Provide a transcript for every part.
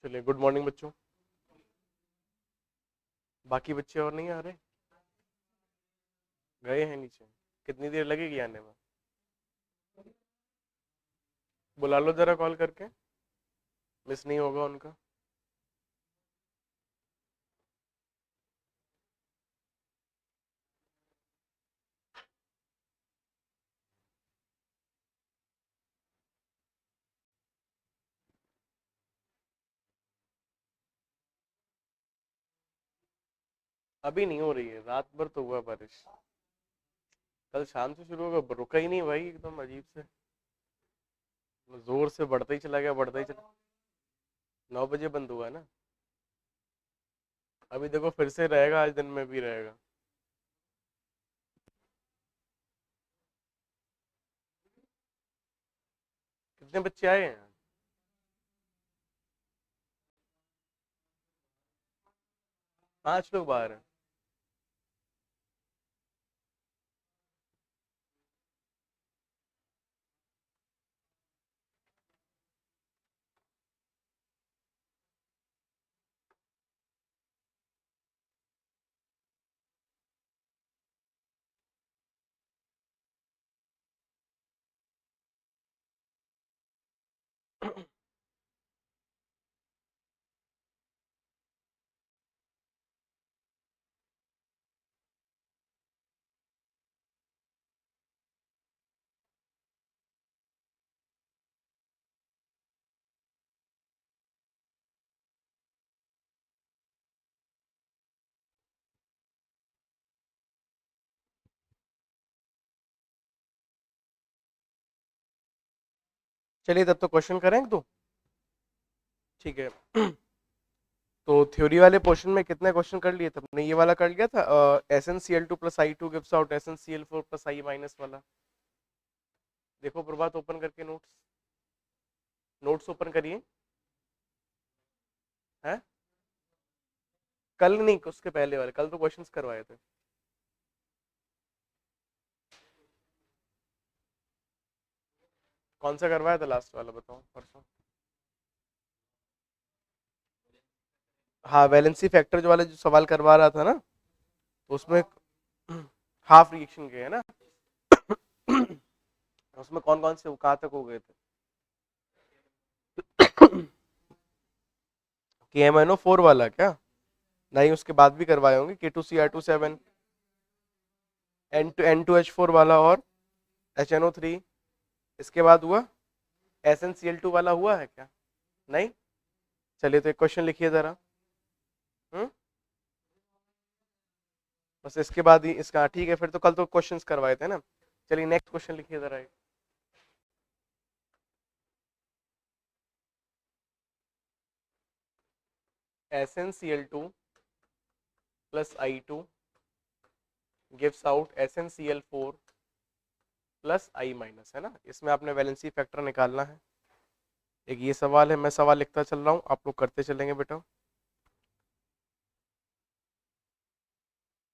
चलिए, good morning बच्चों। बाकी बच्चे और नहीं आ रहे? गए हैं नीचे? कितनी देर लगेगी आने में? बुला लो जरा कॉल करके। मिस नहीं होगा उनका। अभी नहीं हो रही है, रात भर तो हुआ बारिश। कल शाम से शुरू होगा, रुका ही नहीं भाई, एकदम अजीब से। जोर से बढ़ता ही चला गया, बढ़ता ही चला। 9 बजे बंद हुआ है ना। अभी देखो फिर से रहेगा, आज दिन में भी रहेगा। कितने बच्चे आए हैं? 5 लोग बाहर हैं। चलिए तब तो क्वेश्चन करें एक दो। ठीक है। तो थ्योरी वाले पोर्शन में कितने क्वेश्चन कर लिए थे हमने? ये वाला कर लिया था, SnCl2 + I2 gives out SnCl4 + I- वाला। देखो प्रभात, ओपन करके नोट्स। नोट्स ओपन करिए। हैं? कल नहीं, उसके पहले वाले, कल तो क्वेश्चंस करवाए थे। कौन सा करवाया था लास्ट वाला, बताओ परसों। हाँ, वैलेंसी फैक्टर जो वाले जो सवाल करवा रहा था ना, तो उसमें हाफ रिएक्शन के है ना। उसमें कौन कौन से कहाँ तक हो गए थे? KMnO4 वाला क्या? नहीं, उसके बाद भी करवाए होंगे, K2Cr27, N2H4 वाला, और HNO3। इसके बाद हुआ SnCl2 वाला, हुआ है क्या? नहीं। चलिए तो एक क्वेश्चन लिखिए जरा। हम्म। बस इसके बाद ही इसका, ठीक है, फिर तो कल तो क्वेश्चंस करवाए थे ना। चलिए नेक्स्ट क्वेश्चन लिखिए जरा। SnCl2 + I2 gives out SnCl4 + I-, है ना। इसमें आपने वैलेंसी फैक्टर निकालना है। एक ये सवाल है, मैं सवाल लिखता चल रहा हूँ, आप लोग करते चलेंगे बेटा।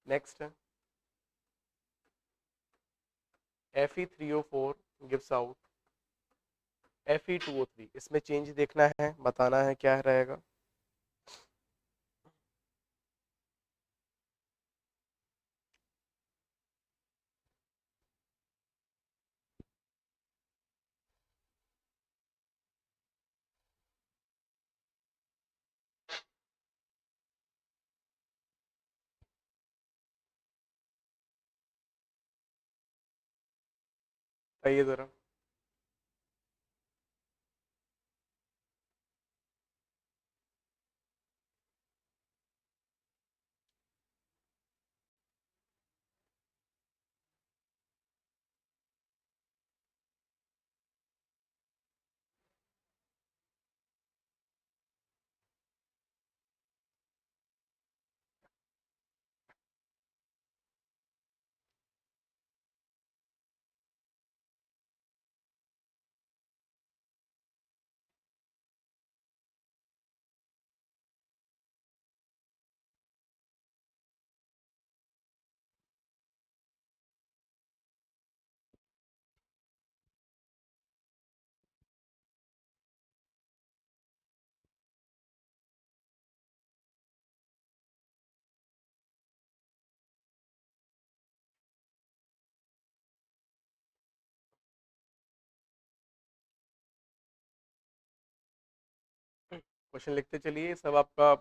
नेक्स्ट है Fe3O4 गिव्स आउट Fe2O3। इसमें चेंज देखना है, बताना है क्या रहेगा। बताइए जरा। क्वेश्चन लिखते चलिए, सब आपका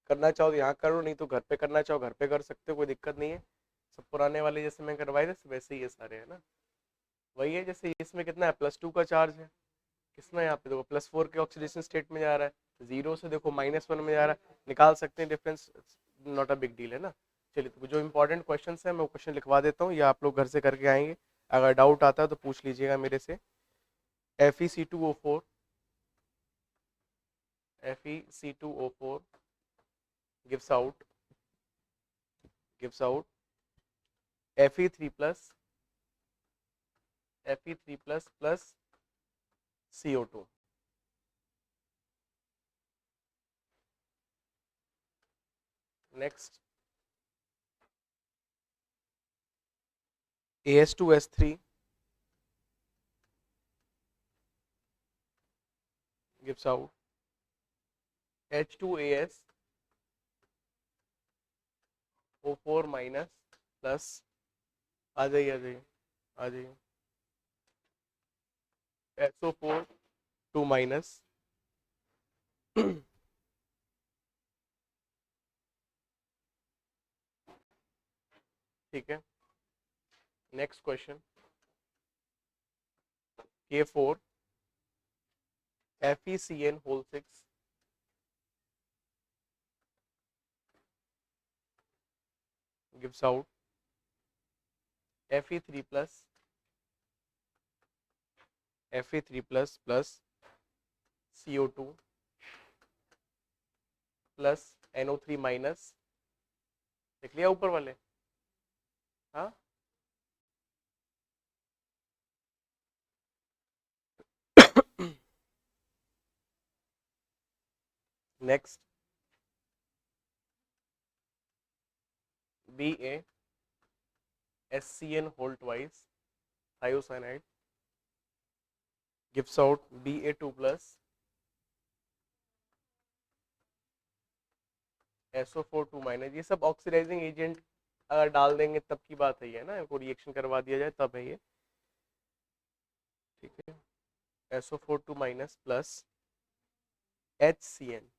करना चाहो तो यहाँ करो, नहीं तो घर पे करना चाहो घर पे कर सकते हो, कोई दिक्कत नहीं है। सब पुराने वाले जैसे मैं करवाए थे वैसे ही ये सारे है ना। वही है, जैसे इसमें कितना है, +2 का चार्ज है। किसमें यहाँ पे देखो +4 के ऑक्सीडेशन स्टेट में जा रहा है, जीरो से देखो -1 में जा रहा है, निकाल सकते हैं difference, not a big deal है ना। चलिए, तो जो इंपॉर्टेंट क्वेश्चन है मैं वो क्वेश्चन लिखवा देता हूँ, या आप लोग घर से करके आएंगे। अगर डाउट आता है तो पूछ लीजिएगा मेरे से। FeC2O4, FeC2O4 gives out Fe3 plus plus CO2। Next, AS2S3 gives out H2AsO4 minus plus, आ जाइए आ जाइए आ जाइए, SO4 2 माइनस। ठीक है। Next question, K4 FeCN whole 6 gives out Fe3 plus CO2 plus NO3 minus. लिख लिया ऊपर वाले? हाँ। Next, BaSCN whole twice thiocyanide gives out Ba2 plus SO4 2 minus. ये सब ऑक्सीडाइजिंग एजेंट अगर डाल देंगे तब की बात है, ये ना, को रिएक्शन करवा दिया जाए तब है ये। ठीक है, SO4 2 minus plus HCN।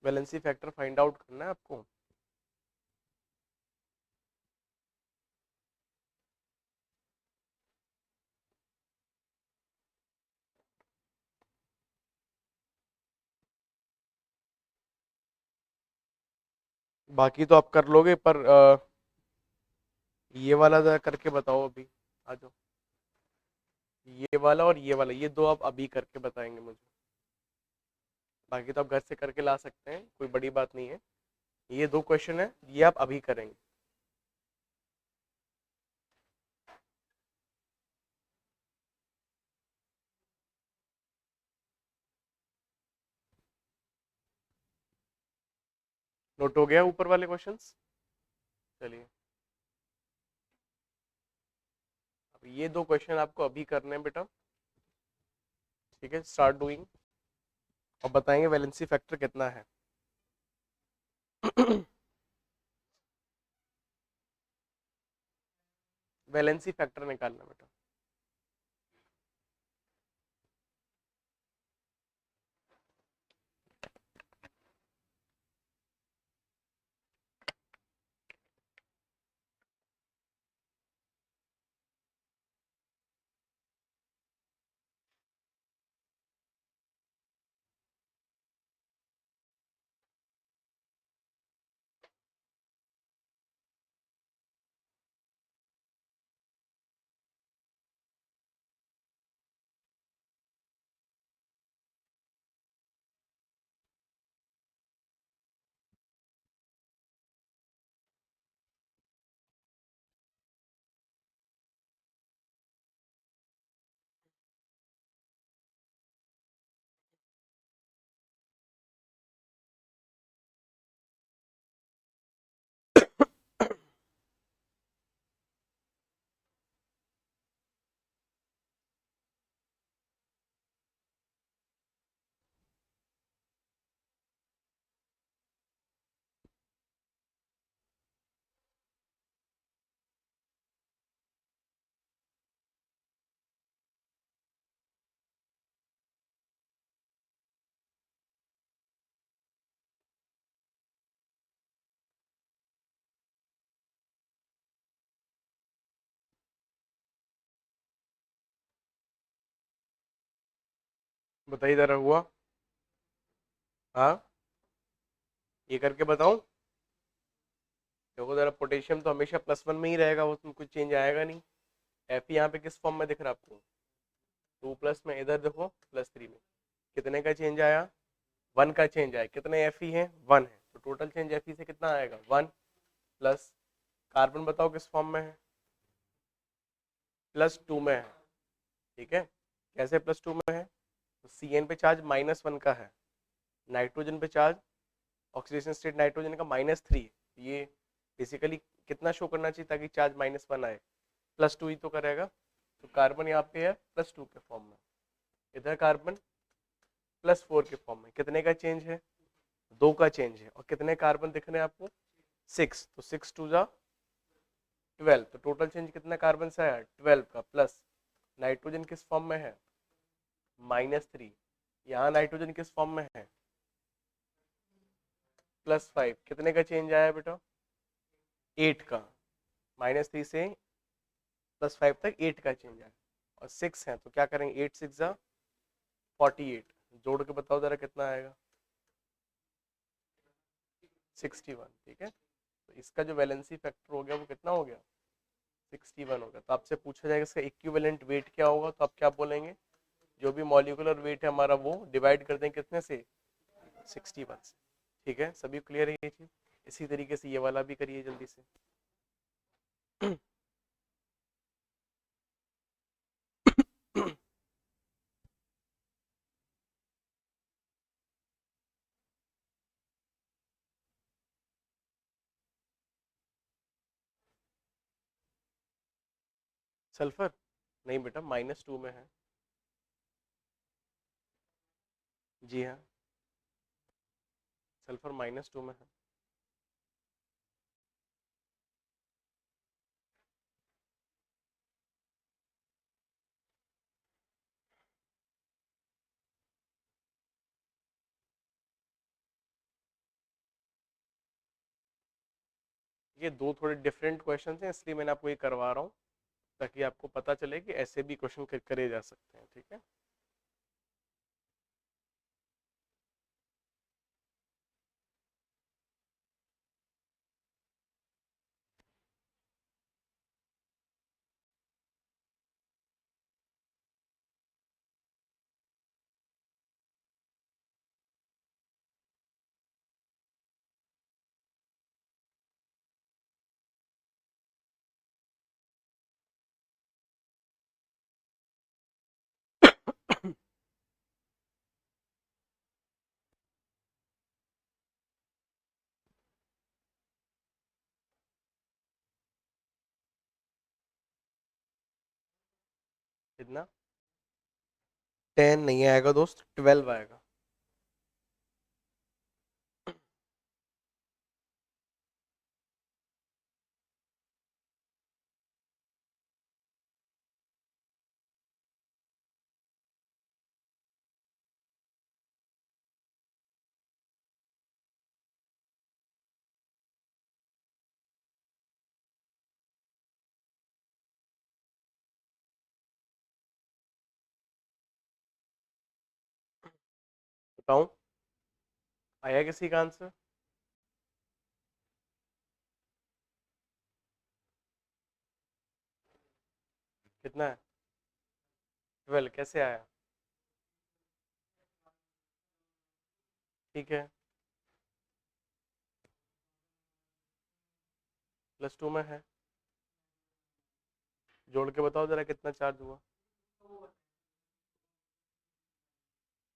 Valency factor find out करना है आपको। बाकी तो आप कर लोगे, पर ये वाला जरा करके बताओ अभी। आ जाओ, ये वाला और ये वाला, ये दो आप अभी करके बताएंगे मुझे। बाकी तो आप घर से करके ला सकते हैं, कोई बड़ी बात नहीं है। ये दो क्वेश्चन है, ये आप अभी करेंगे। नोट हो गया ऊपर वाले क्वेश्चंस? चलिए, अब ये दो क्वेश्चन आपको अभी करने हैं बेटा। ठीक है, स्टार्ट डूइंग, और बताएंगे वैलेंसी फैक्टर कितना है। वैलेंसी फैक्टर निकालना बेटा। बताइए जरा हुआ। हाँ, ये करके बताऊं। देखो जरा, पोटेशियम तो हमेशा +1 में ही रहेगा, वो उसमें कुछ चेंज आएगा नहीं। एफ यहाँ पे किस फॉर्म में दिख रहा है आपको? 2+ में। इधर देखो +3 में। कितने का चेंज आया? 1 का चेंज आया। कितने एफ ई है? 1 है। तो टोटल चेंज एफ ई से कितना आएगा? 1 प्लस। कार्बन बताओ किस फॉर्म में है? +2 में है। ठीक है, कैसे +2 में है? तो सी एन पे चार्ज -1 का है, नाइट्रोजन पे चार्ज, ऑक्सीडेशन स्टेट नाइट्रोजन का -3। ये बेसिकली कितना शो करना चाहिए ताकि चार्ज -1 आए? +2 ही तो करेगा। तो कार्बन यहाँ पे है +2 के फॉर्म में, इधर कार्बन +4 के फॉर्म में। कितने का चेंज है? 2 का चेंज है। और कितने कार्बन दिख रहे हैं आपको? 6। तो 6 2 जा 12। तो टोटल चेंज कितना कार्बन से आया? 12 का। प्लस नाइट्रोजन किस फॉर्म में है? -3। यहाँ नाइट्रोजन किस फॉर्म में है? +5। कितने का चेंज आया बेटा? 8 का। -3 से +5 तक 8 का चेंज आया। और 6 है तो क्या करेंगे? 8 6 जा 48। जोड़ के बताओ जरा कितना आएगा? 61। ठीक है, तो इसका जो वैलेंसी फैक्टर हो गया वो कितना हो गया? 61 हो गया। तो आपसे पूछा जाएगा इसका इक्विवेलेंट वेट क्या होगा, तो आप क्या बोलेंगे? जो भी मॉलिक्यूलर वेट है हमारा वो डिवाइड कर दें कितने से? 61 से। ठीक है, सभी क्लियर है ये चीज? इसी तरीके से ये वाला भी करिए जल्दी से। सल्फर नहीं बेटा, -2 में है। जी हाँ, सल्फर -2 में है। ये दो थोड़े डिफरेंट क्वेश्चन हैं, इसलिए मैंने आपको ये करवा रहा हूँ ताकि आपको पता चले कि ऐसे भी क्वेश्चन करे जा सकते हैं। ठीक है, कितना? 10 नहीं आएगा दोस्त, 12 आएगा। बताऊं, आया किसी का आंसर? कितना है? 12 कैसे आया? ठीक है, +2 में है। जोड़ के बताओ जरा कितना चार्ज हुआ?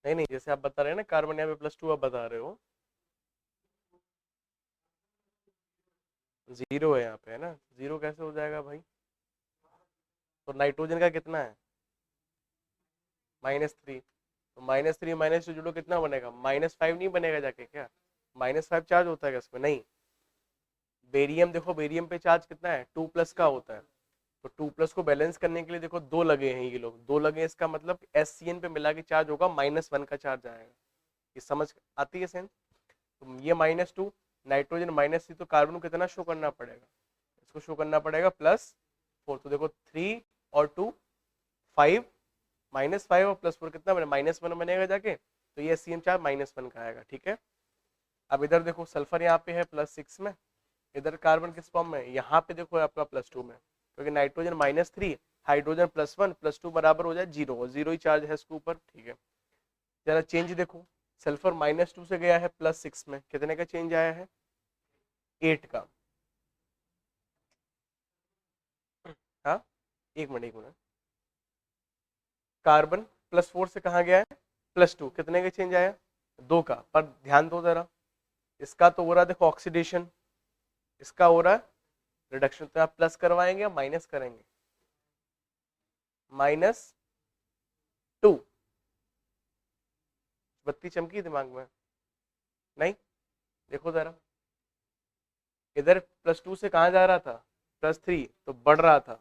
नहीं नहीं, जैसे आप बता रहे हैं ना, कार्बन यहाँ पे +2 आप बता रहे हो। 0 है यहाँ पे, है ना? 0 कैसे हो जाएगा भाई? तो नाइट्रोजन का कितना है? -3। तो -3 -2 जोड़ो कितना बनेगा? -5 नहीं बनेगा जाके क्या? -5 चार्ज होता है क्या इसमें? नहीं। बेरियम देखो, बेरियम पे चार्ज कितना है? 2+ का होता है। तो 2+ को बैलेंस करने के लिए देखो दो लगे हैं, ये लोग दो लगे हैं, इसका मतलब SCN पे मिला के चार्ज होगा, -1 का चार्ज आएगा। ये समझ आती है सेंस? तो ये -2, नाइट्रोजन -3, तो कार्बन को कितना शो करना पड़ेगा? इसको शो करना पड़ेगा +4। तो देखो 3 और 2 5, -5 और +4 कितना बने, -1 बनेगा जाके, तो ये CN4 -1 का आएगा। ठीक है, अब इधर देखो सल्फर यहाँ पे है +6 में, इधर कार्बन किस फॉर्म में, यहाँ पे देखो आपका +2 में, क्योंकि नाइट्रोजन -3, हाइड्रोजन +1, +2 बराबर हो जाए 0, और 0 ही चार्ज है इसके ऊपर। ठीक है, जरा चेंज देखो, सल्फर -2 से गया है +6 में, कितने का चेंज आया है, 8 का। हाँ, एक मिनट, कार्बन +4 से कहाँ गया है, +2, कितने का चेंज आया, 2 का। पर ध्यान दो जरा, इसका तो हो रहा है देखो ऑक्सीडेशन, इसका हो रहा है रिडक्शन, तो आप प्लस करवाएंगे या माइनस करेंगे, -2। बत्ती चमकी दिमाग में, नहीं, देखो जरा, इधर +2 से कहाँ जा रहा था, +3, तो बढ़ रहा था,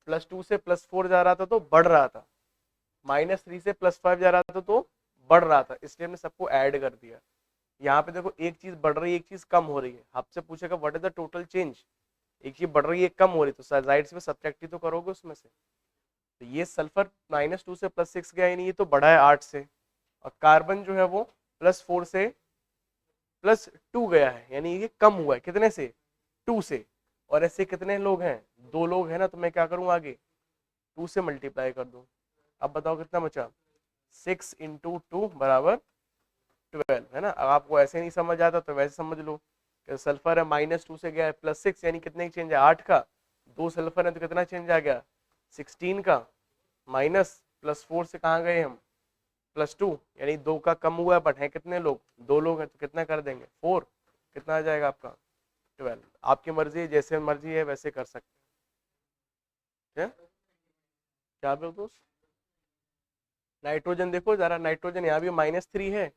+2 से +4 जा रहा था तो बढ़ रहा था, -3 से +5 जा रहा था तो बढ़ रहा था, इसलिए हमने सबको ऐड कर दिया। यहाँ पे देखो एक चीज बढ़ रही है, एक चीज कम हो रही है, आपसे पूछेगा what is the total change, एक चीज बढ़ रही है, एक कम हो रही है, तो जाहिर सी सब्ट्रैक्ट ही तो करोगे उसमें से। तो ये सल्फर -2 से +6 गया ही नहीं, ये तो बढ़ा है 8 से, और कार्बन जो है वो +4 से +2 गया है, यानी ये कम हुआ है, कितने से, 2 से। और ऐसे कितने लोग हैं, 2 लोग हैं ना, तो मैं क्या करूँ आगे, 2 से मल्टीप्लाई कर दूं। अब बताओ कितना बचा, 6 × 2 बराबर 12, है ना। अब आपको ऐसे नहीं समझ आता तो वैसे समझ लो कि सल्फर है -2 से गया है +6, यानी कितने चेंज है, 8 का, 2 सल्फर है तो कितना चेंज आ गया, 16 का, माइनस +4 से कहाँ गए हम, +2, यानी 2 का कम हुआ है, बट है कितने लोग, 2 लोग हैं, तो कितना कर देंगे 4, कितना आ जाएगा आपका 12। आपकी मर्जी है, जैसे मर्जी है वैसे कर सकते हैं। क्या बोल दोस्त, नाइट्रोजन देखो जरा, नाइट्रोजन यहाँ भी -3 है,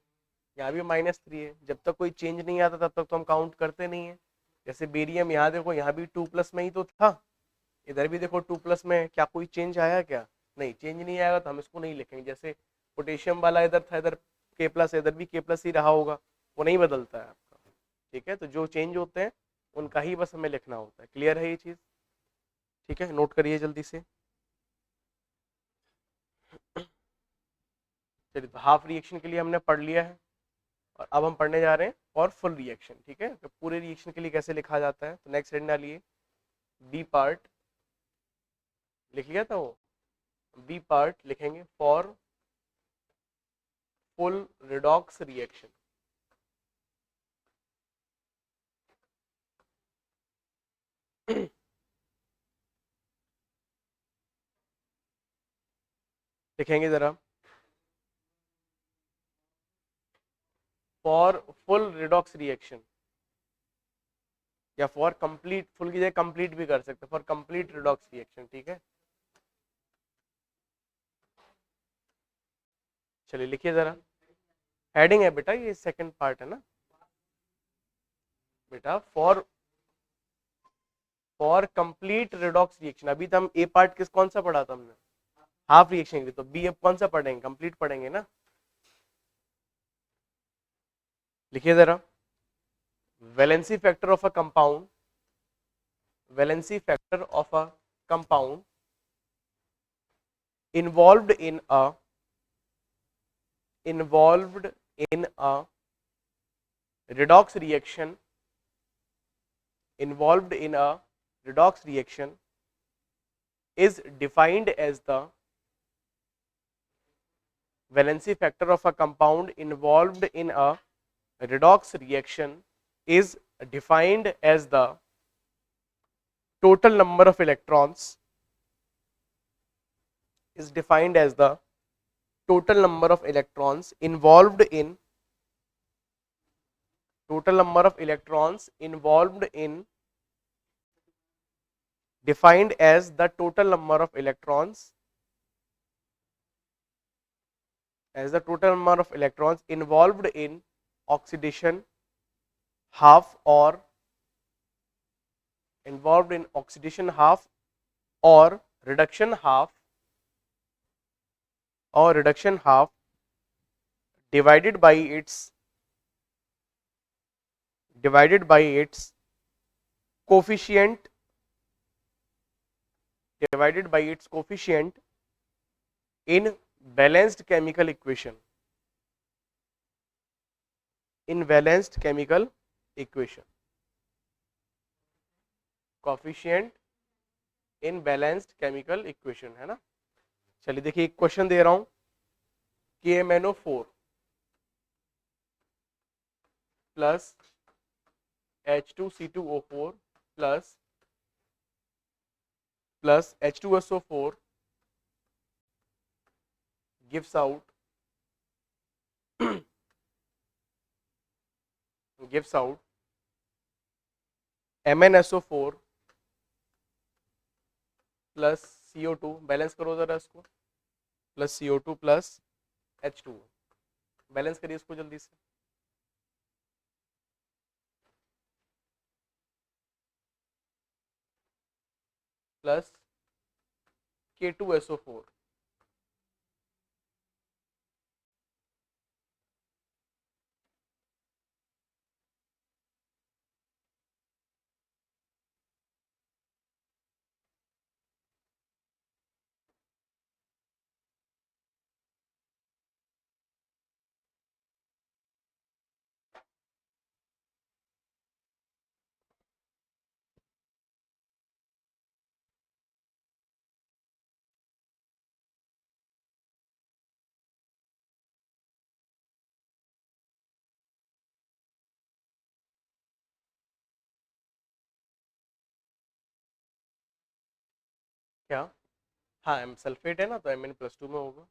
यहाँ भी -3 है, जब तक कोई चेंज नहीं आता तब तक तो हम काउंट करते नहीं है। जैसे बेरियम, यहाँ देखो, यहाँ भी 2+ में ही तो था, इधर भी देखो 2+ में, क्या कोई चेंज आया क्या, नहीं, चेंज नहीं आएगा तो हम इसको नहीं लिखेंगे। जैसे पोटेशियम वाला इधर था, इधर K+, इधर भी K+ ही रहा होगा, वो नहीं बदलता है आपका। ठीक है, तो जो चेंज होते हैं उनका ही बस हमें लिखना होता है। क्लियर है ये चीज, ठीक है, नोट करिए जल्दी से। चलिए, तो हाफ रिएक्शन के लिए हमने पढ़ लिया है, और अब हम पढ़ने जा रहे हैं और फुल रिएक्शन। ठीक है, तो पूरे रिएक्शन के लिए कैसे लिखा जाता है, तो नेक्स्ट हेड डालिए, बी पार्ट, लिख लिया था वो, बी पार्ट लिखेंगे फॉर फुल रिडॉक्स रिएक्शन। लिखेंगे जरा, फॉर फुल रिडॉक्स रिएक्शन, या फॉर कंप्लीट, फुल की जगह कंप्लीट भी कर सकते, फॉर कंप्लीट रिडॉक्स रिएक्शन। ठीक है, चलिए लिखिए जरा, हेडिंग है बेटा, ये सेकंड पार्ट है ना बेटा, for for complete redox reaction. अभी तो हम ए पार्ट किस, कौन सा पढ़ा था हमने, हाफ रिएक्शन के लिए, तो बी अब कौन सा पढ़ेंगे, कंप्लीट पढ़ेंगे ना। लिखिए जरा, valency factor of a compound, valency factor of a compound involved in a involved in a redox reaction, involved in a redox reaction is defined as the valency factor of a compound involved in a redox reaction is defined as the total number of electrons, is defined as the total number of electrons involved in, total number of electrons involved in, defined as the total number of electrons, as the total number of electrons involved in oxidation half, or involved in oxidation half or reduction half, or reduction half, divided by its coefficient, divided by its coefficient in balanced chemical equation, in balanced chemical equation, coefficient in balanced chemical equation, है ना। चलिए देखिए एक question दे रहा हूं, KMnO4 plus H2C2O4 plus H2SO4 gives out gives out MnSO4 plus CO2, balance करो जरा इसको, plus CO2 plus H2, balance करिए इसको जल्दी से। प्लस K2SO4, क्या, हाँ एम सल्फेट है ना, तो Mn+2 में होगा।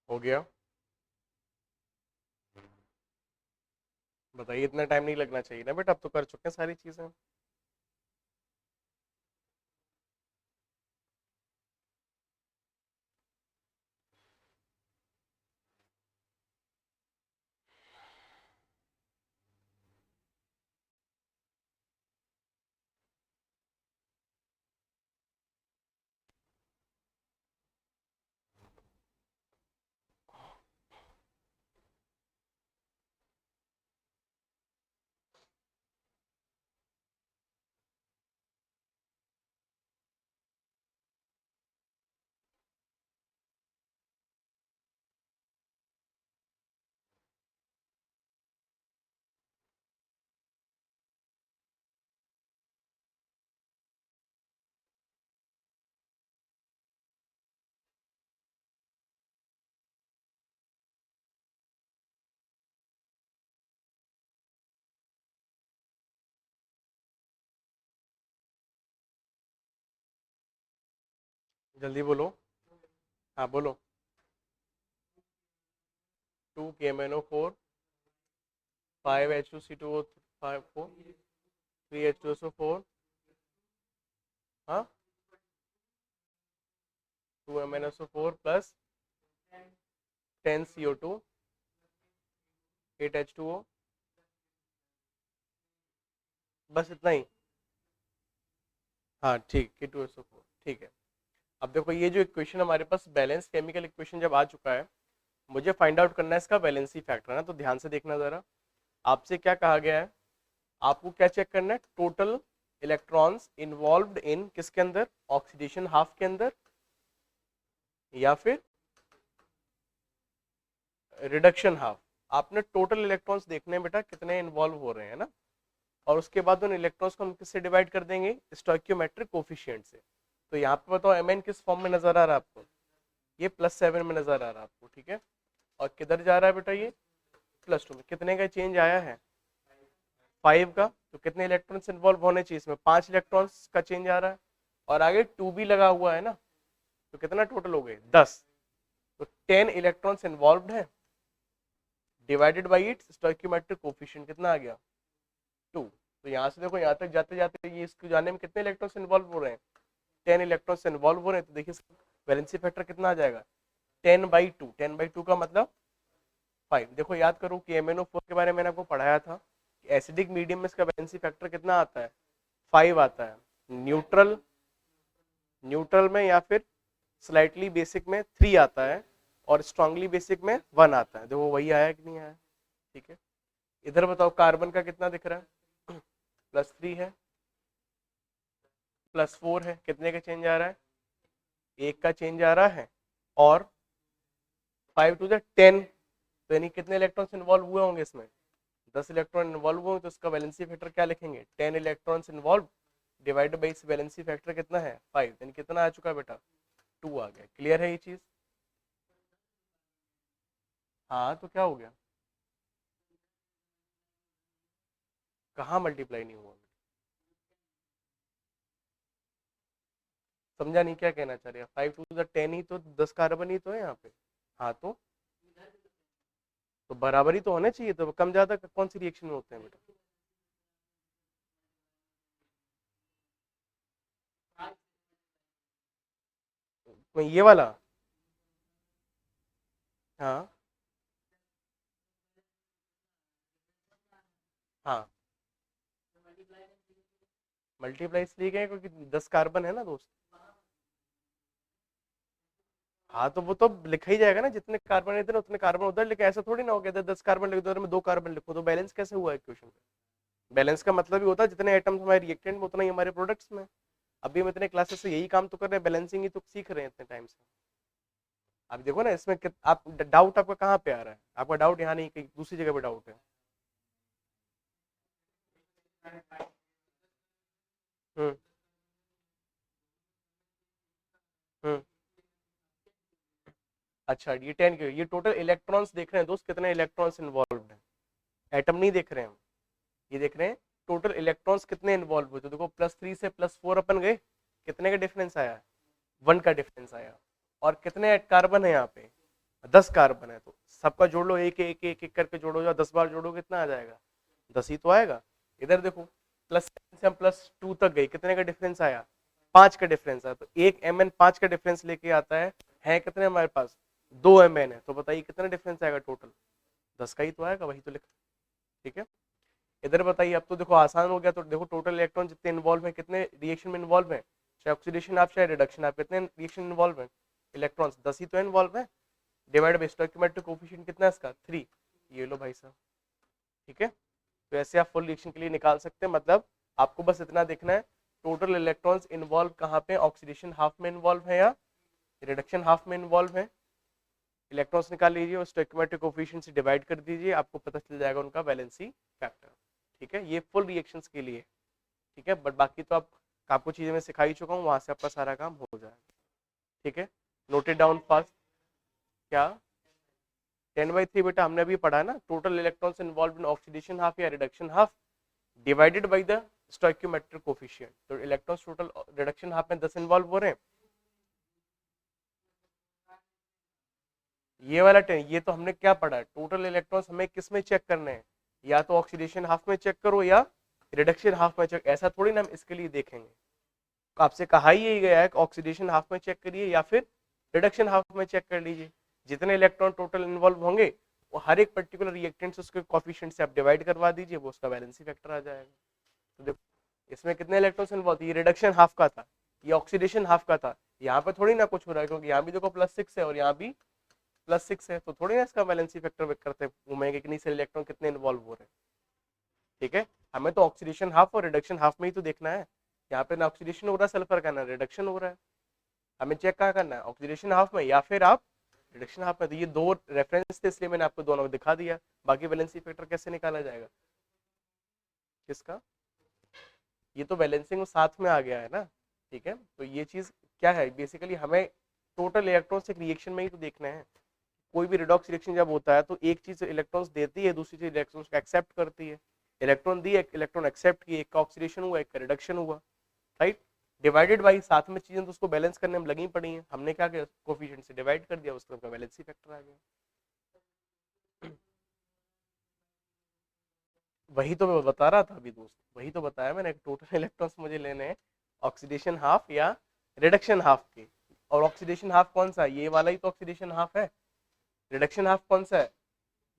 हो गया, बताइए, इतना टाइम नहीं लगना चाहिए ना बेटा, अब तो कर चुके हैं सारी चीजें। जल्दी बोलो, हाँ बोलो। 2KMnO4 5H2C2O4 3H2SO4, हाँ 2MnSO4 प्लस 10CO2 8H2O, बस इतना ही। हाँ ठीक, K2SO4, ठीक है। अब देखो ये जो इक्वेशन हमारे पास बैलेंस केमिकल इक्वेशन जब आ चुका है, मुझे फाइंड आउट करना है इसका वैलेंसी फैक्टर, है ना। तो ध्यान से देखना जरा, आपसे क्या कहा गया है, आपको क्या चेक करना है, टोटल इलेक्ट्रॉन्स इन्वॉल्व्ड इन किसके अंदर, ऑक्सीडेशन हाफ के अंदर या फिर रिडक्शन हाफ। आपने टोटल इलेक्ट्रॉन्स देखने हैं बेटा कितने इन्वॉल्व हो रहे हैं ना, और उसके बाद उन इलेक्ट्रॉन्स को हम किससे डिवाइड कर देंगे, स्टोइकियोमेट्रिक कोफिशिएंट से। तो यहाँ पे बताओ Mn किस फॉर्म में नजर आ रहा है आपको, ये +7 में नजर आ रहा है आपको, ठीक है। और किधर जा रहा है बेटा, ये +2 में। कितने का चेंज आया है, 5 का। तो कितने इलेक्ट्रॉन्स इन्वॉल्व होने चाहिए इसमें, 5 इलेक्ट्रॉन्स का चेंज आ रहा है, और आगे 2 भी लगा हुआ है ना, तो कितना टोटल हो गए 10। तो 10 इलेक्ट्रॉन्स इन्वॉल्व है, divided by its stoichiometric coefficient कितना आ गया, 2। तो यहाँ से देखो यहाँ तक जाते जाते ये इसको जाने में कितने इलेक्ट्रॉन्स इन्वॉल्व हो रहे हैं, 10 इलेक्ट्रॉन्स इन्वॉल्व हो रहे हैं, तो देखिए वैलेंसी फैक्टर कितना आ जाएगा 10/2। 10/2 का मतलब 5। देखो याद करो कि MnO4 के बारे में मैंने आपको पढ़ाया था, एसिडिक मीडियम में इसका वैलेंसी फैक्टर कितना आता है 5 आता है, न्यूट्रल न्यूट्रल में या फिर स्लाइटली बेसिक में 3 आता है, और स्ट्रांगली बेसिक में 1 आता है। देखो वही आया कि नहीं आया, ठीक है। इधर बताओ कार्बन का कितना दिख रहा है +3 है, +4 है, कितने का चेंज आ रहा है 1 का चेंज आ रहा है, और 5 to the 10, तो यानी कितने इलेक्ट्रॉन्स इन्वॉल्व हुए होंगे इसमें 10 इलेक्ट्रॉन इन्वॉल्व हुए, तो इसका वैलेंसी फैक्टर क्या लिखेंगे 10 इलेक्ट्रॉन्स इन्वॉल्व डिवाइडेड बाई इस वैलेंसी फैक्टर कितना है 5, यानी कितना आ चुका है बेटा 2 आ गया। क्लियर है ये चीज? हाँ तो क्या हो गया, कहाँ मल्टीप्लाई नहीं हुआ, समझा नहीं क्या कहना चाह रहे हैं 5 to the 10 ही तो 10 कार्बन ही तो है यहाँ पे। हाँ तो बराबरी तो होने चाहिए, तो कम ज्यादा कौन सी रिएक्शन में होते हैं बेटा, कोई ये वाला, हाँ हाँ मल्टीप्लाई इसलिए क्या है क्योंकि 10 कार्बन है ना दोस्त। हाँ तो वो तो लिखा ही जाएगा ना, जितने कार्बन इधर उतने कार्बन उधर, लेकिन ऐसा थोड़ी ना हो गया 10 कार्बन लिख दो और मैं 2 कार्बन लिखूं, तो बैलेंस कैसे हुआ इक्वेशन में। बैलेंस का मतलब ही होता है जितने एटम्स हमारे रिएक्टेंट में उतना ही हमारे प्रोडक्ट्स में। अभी हम इतने क्लासेस से यही काम तो कर रहे हैं, बैलेंसिंग ही तो सीख रहे हैं इतने टाइम से। आप देखो ना इसमें आप डाउट आपका कहाँ पे आ रहा है, आपका डाउट यहाँ नहीं कहीं दूसरी जगह पे डाउट है। हम्म हम्म अच्छा ये 10 के ये टोटल इलेक्ट्रॉन्स देख रहे हैं दोस्त, कितने इलेक्ट्रॉन्स इन्वॉल्व हैं, एटम नहीं देख रहे हैं हम, ये देख रहे हैं टोटल इलेक्ट्रॉन्स कितने इन्वॉल्व हुए। तो देखो +3 से +4 अपन गए, कितने का डिफरेंस आया 1 का डिफरेंस आया, और कितने कार्बन है यहाँ पे 10 कार्बन है, तो सबका जोड़ लो, एक एक एक एक करके जोड़ो, या 10 बार जोड़ो कितना आ जाएगा 10 ही तो आएगा। इधर देखो +7 से हम +2 तक गए, कितने का डिफरेंस आया 5 का डिफरेंस आया, तो एक Mn 5 का डिफरेंस लेके आता है कितने हमारे पास 2 Mn है, तो बताइए कितना डिफरेंस आएगा टोटल 10 का ही तो आएगा, वही तो लिखा। ठीक है, इधर बताइए, अब तो देखो आसान हो गया, तो देखो टोटल इलेक्ट्रॉन जितने इन्वॉल्व है, कितने रिएक्शन में इन्वॉल्व है, चाहे ऑक्सीडेशन आप चाहे रिडक्शन आप, कितने रिएक्शन इन्वॉल्व है इलेक्ट्रॉन्स 10 ही तो इन्वॉल्व है, डिवाइड बाई स्टोइकियोमेट्रिक कोएफिशिएंट कितना है इसका 3, ये लो भाई साहब। ठीक है, तो ऐसे आप फुल रिएक्शन के लिए निकाल सकते हैं, मतलब आपको बस इतना देखना है टोटल इलेक्ट्रॉन्स इन्वॉल्व कहाँ पे, ऑक्सीडेशन हाफ में इन्वॉल्व है या रिडक्शन हाफ में इन्वॉल्व है, इलेक्ट्रॉन्स निकाल लीजिए और स्टोइकियोमेट्रिक कोएफिशिएंट से डिवाइड कर दीजिए, आपको पता चल जाएगा उनका वैलेंसी फैक्टर। ठीक है, ये फुल रिएक्शंस के लिए। ठीक है, बट बाकी तो आप आपको चीजें मैं सिखा ही चुका हूँ, वहां से आपका सारा काम हो जाएगा। ठीक है, नोटेड डाउन फास्ट। क्या 10/3 बेटा हमने अभी पढ़ा है ना, total electrons involve in oxidation half या reduction half divided by the stoichiometric coefficient, तो इलेक्ट्रॉन्स टोटल रिडक्शन हाफ में 10 इन्वॉल्व हो रहे हैं, ये वाला 10, ये तो हमने क्या पढ़ा है टोटल इलेक्ट्रॉन्स हमें किस में चेक करने हैं, या तो ऑक्सीडेशन हाफ में चेक करो या रिडक्शन हाफ में चेक, ऐसा थोड़ी ना हम इसके लिए देखेंगे। तो आपसे कहा ही यही गया है कि ऑक्सीडेशन हाफ में चेक करिए या फिर रिडक्शन हाफ में चेक कर लीजिए, जितने इलेक्ट्रॉन टोटल इन्वॉल्व होंगे वो हर एक पर्टिकुलर रिएक्टेंट से उसके कोफिशिएंट से आप डिवाइड करवा दीजिए, वो उसका वैलेंसी फैक्टर आ जाएगा। तो देखो इसमें कितने इलेक्ट्रॉन्स इन्वॉल्व, ये रिडक्शन हाफ का था, ये ऑक्सीडेशन हाफ का था, यहाँ पे थोड़ी ना कुछ हो रहा है, क्योंकि यहाँ भी देखो +6 है और यहाँ भी +6 है, तो थोड़ी ना इसका वैलेंसी फैक्टर करते घूमेंगे कि नहीं सर इलेक्ट्रॉन कितने इन्वॉल्व हो रहे हैं। ठीक है, हमें तो ऑक्सीडेशन हाफ और रिडक्शन हाफ में ही तो देखना है, यहाँ पे ना ऑक्सीडेशन हो रहा है सल्फर का, ना रिडक्शन हो रहा है, हमें चेक कहाँ करना है ऑक्सीडेशन हाफ में या फिर आप रिडक्शन हाफ में। तो ये दो रेफरेंस थे इसलिए मैंने आपको दोनों को दिखा दिया, बाकी वैलेंसी फैक्टर कैसे निकाला जाएगा किसका, ये तो बैलेंसिंग साथ में आ गया है ना। ठीक है, तो ये चीज क्या है बेसिकली, हमें टोटल इलेक्ट्रॉन्स एक रिएक्शन में ही तो देखना है, कोई भी रिडॉक्स रिएक्शन जब होता है तो एक चीज इलेक्ट्रॉन्स देती है, दूसरी चीज इलेक्ट्रॉन्स को एक्सेप्ट करती है, इलेक्ट्रॉन दी एक इलेक्ट्रॉन एक्सेप्ट की, एक का ऑक्सीडेशन हुआ एक का रिडक्शन हुआ, राइट, डिवाइडेड बाई साथ में चीजें तो उसको बैलेंस करने में लगी पड़ी हैं, हमने क्या किया कोफिशिएंट से डिवाइड कर दिया, उसका बैलेंसी फैक्टर आ गया। वही तो मैं बता रहा था अभी दोस्त, वही तो बताया मैंने, टोटल इलेक्ट्रॉन्स मुझे लेने हैं ऑक्सीडेशन हाफ या रिडक्शन हाफ के, और ऑक्सीडेशन हाफ कौन सा है, ये वाला ही तो ऑक्सीडेशन हाफ है। रिडक्शन हाफ कौन सा है,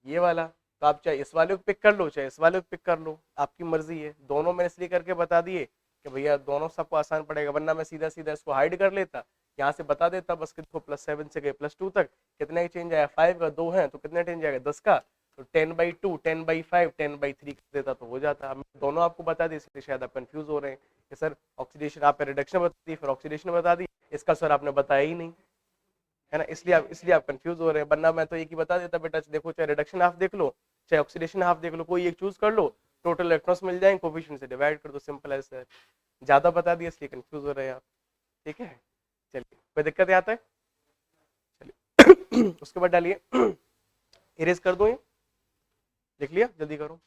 ये वाला। तो आप चाहे इस वाले को पिक कर लो, चाहे इस वाले को पिक कर लो, आपकी मर्जी है। दोनों मैंने इसलिए करके बता दिए कि भैया दोनों सबको आसान पड़ेगा, वरना मैं सीधा सीधा इसको हाइड कर लेता, यहाँ से बता देता बस कि देखो +7 से गए +2 तक कितने का चेंज आया, 5 का, 2 है तो कितने चेंज आएगा 10 का, तो 10/2, 10/5, 10/3 देता तो हो जाता। अब दोनों आपको बता दी, इसलिए शायद आप कंफ्यूज हो रहे हैं कि सर ऑक्सीडेशन आपने रिडक्शन बता दी, फिर ऑक्सीडेशन बता दी, इसका सर आपने बताया ही नहीं, है ना, इसलिए आप कंफ्यूज हो रहे हैं। वरना मैं तो एक ही बता देता, बेटा देखो चाहे रिडक्शन हाफ देख लो चाहे ऑक्सीडेशन हाफ देख लो, कोई एक चूज कर लो, टोटल इलेक्ट्रॉन्स मिल जाएंगे, कोफिशिएंट से डिवाइड कर दो, सिंपल एज दैट। ज्यादा बता दिया इसलिए कंफ्यूज हो रहे हैं आप, ठीक है। चलिए कोई दिक्कत आता है, चलिए उसके बाद डालिए, इरेज कर दो ये, लिख लिया, जल्दी करो।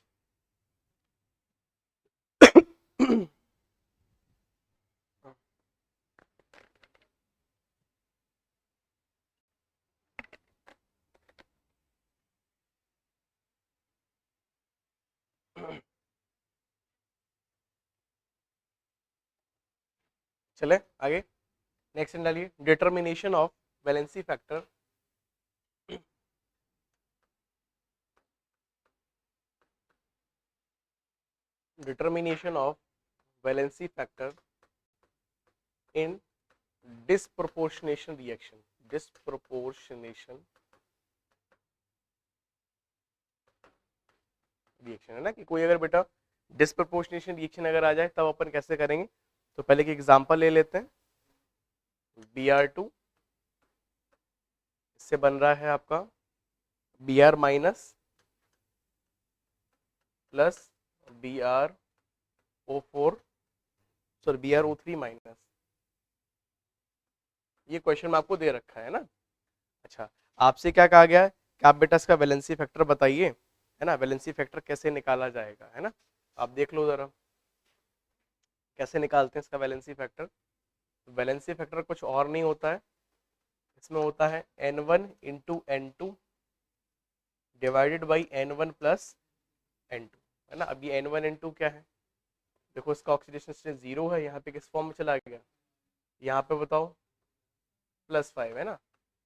चले आगे, नेक्स्ट डालिए, determination of valency factor. Determination of valency factor in disproportionation reaction, disproportionation reaction, है ना, कि कोई अगर बेटा डिस्प्रोपोर्शनेशन रिएक्शन अगर आ जाए तब अपन कैसे करेंगे। तो पहले की एग्जांपल ले लेते हैं, Br2, इससे बन रहा है आपका Br minus plus BrO4, sorry BrO3 minus. ये क्वेश्चन में आपको दे रखा है ना। अच्छा, आपसे क्या कहा गया है कि आप बेटा इसका वैलेंसी फैक्टर बताइए, है ना, वैलेंसी फैक्टर कैसे निकाला जाएगा, है ना। आप देख लो जरा कैसे निकालते हैं इसका वैलेंसी फैक्टर। वैलेंसी फैक्टर कुछ और नहीं होता है, इसमें होता है N1 into N2 divided by N1 plus N2, है ना। अब ये N1 N2 क्या है, देखो इसका ऑक्सीडेशन स्टेट 0 है, यहाँ पे किस फॉर्म में चला गया, यहाँ पे बताओ +5, है ना।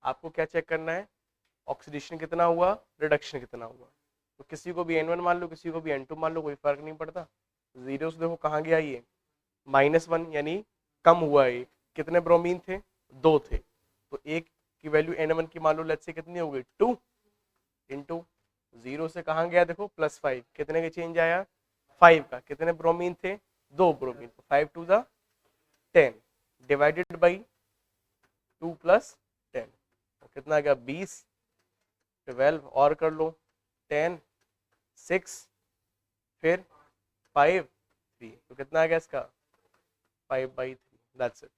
आपको क्या चेक करना है, ऑक्सीडेशन कितना हुआ, रिडक्शन कितना हुआ। तो किसी को भी N1 मान लो, किसी को भी N2 मान लो, कोई फर्क नहीं पड़ता। 0 से देखो कहाँ गया ये -1, यानी कम हुआ है। कितने ब्रोमीन थे, 2 थे, तो एक की वैल्यू N1 की मान लो लेट्स से कितनी हो गई 2 इंटू 0 से कहाँ गया देखो +5, कितने का चेंज आया 5 का, कितने ब्रोमीन थे 2 ब्रोमीन, तो 5 टू द 10 डिवाइडेड बाई 2 + 10, तो कितना आ गया 20, 12 और कर लो 10, 6, फिर 5, 3, तो कितना आ गया इसका 5/3, दैट्स इट,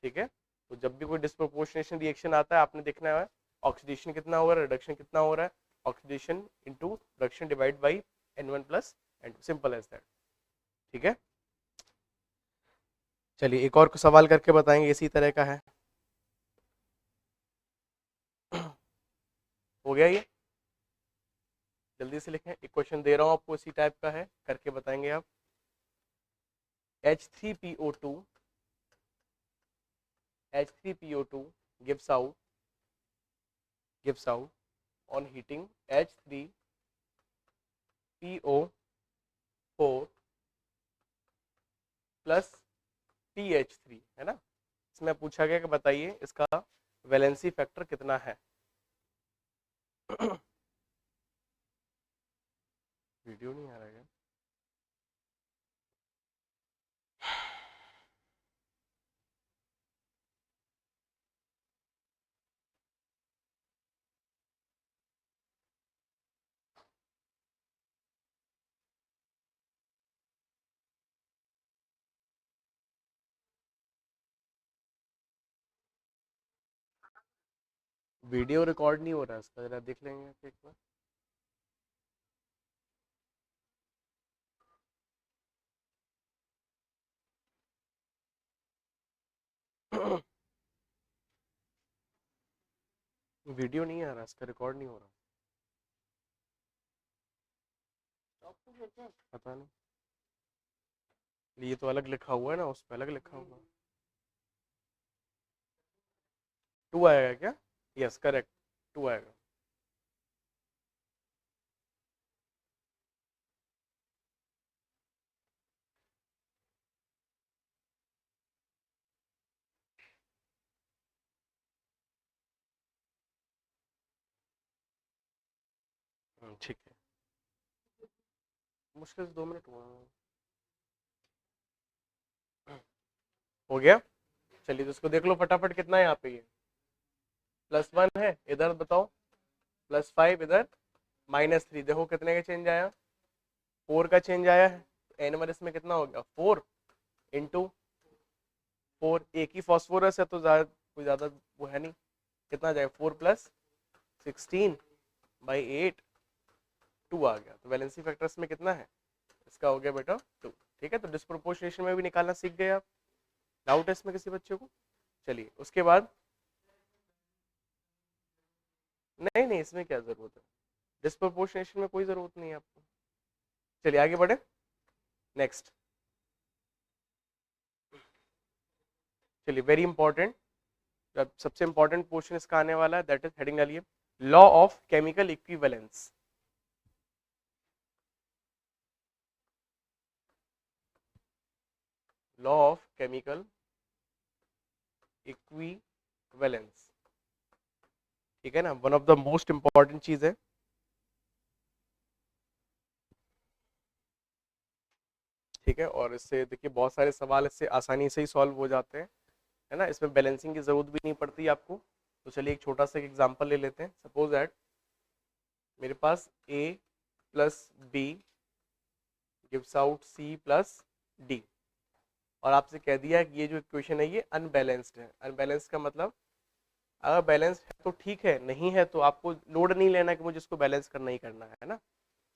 ठीक है। तो जब भी कोई डिस्प्रोपोर्शनेशन रिएक्शन आता है आपने देखना है ऑक्सीडेशन कितना हो रहा है, रिडक्शन कितना हो रहा है, oxidation into reduction divide by N1 plus N2, simple as that, ठीक है। चलिए एक और सवाल करके बताएंगे, इसी तरह का है। हो गया ये, जल्दी से लिखें, एक क्वेश्चन दे रहा हूं आपको इसी टाइप का है, करके बताएंगे आप। H3PO2 H3PO2 gives out on heating H3PO4 plus PH3, है ना। इसमें पूछा गया कि बताइए इसका वैलेंसी फैक्टर कितना है। वीडियो नहीं आ रहा है, वीडियो रिकॉर्ड नहीं हो रहा है इसका, जरा देख लेंगे एक बार। वीडियो नहीं आ रहा इसका, रिकॉर्ड नहीं हो रहा, पता नहीं, ये तो अलग लिखा हुआ है ना, उस पर अलग लिखा हुआ है। 2 आएगा क्या? यस करेक्ट, 2 आएगा। ठीक है, मुश्किल से 2 मिनट हुआ। हो गया। चलिए तो इसको देख लो फटाफट, कितना है यहाँ पे? ये +1 है, इधर बताओ +5, इधर -3। देखो कितने का चेंज आया? 4 का चेंज आया है। N1 इसमें कितना हो गया? 4 इंटू 4। एक ही फॉस्फोरस है तो कोई ज्यादा वो है नहीं। कितना जाएगा? 4 + 16/8, 2 आ गया। तो वैलेंसी फैक्टर इसमें कितना है? इसका हो गया बेटा 2। ठीक है, तो डिस्प्रोपोर्शनेशन में भी निकालना सीख गए आप। डाउट है इसमें किसी बच्चे को? चलिए उसके बाद, नहीं नहीं इसमें क्या जरूरत है, डिस्प्रोपोर्शनेशन में कोई जरूरत नहीं है आपको। चलिए आगे बढ़े। नेक्स्ट, चलिए वेरी इंपॉर्टेंट, सबसे इंपॉर्टेंट पोर्शन इसका आने वाला है, दैट इज हेडिंग डालिए law of chemical equivalence. Law of chemical equivalence, ठीक है ना, one of the most important चीज है। ठीक है, और इससे देखिए बहुत सारे सवाल इससे आसानी से ही सॉल्व हो जाते हैं, है ना, इसमें बैलेंसिंग की जरूरत भी नहीं पड़ती आपको। तो चलिए एक छोटा सा एग्जांपल ले लेते हैं। सपोज दैट मेरे पास A + B gives out C + D, और आपसे कह दिया है कि ये जो इक्वेशन है ये अनबैलेंस्ड है। अनबैलेंस्ड का मतलब, अगर बैलेंस है तो ठीक है, नहीं है तो आपको लोड नहीं लेना कि मुझे इसको बैलेंस करना ही करना है ना।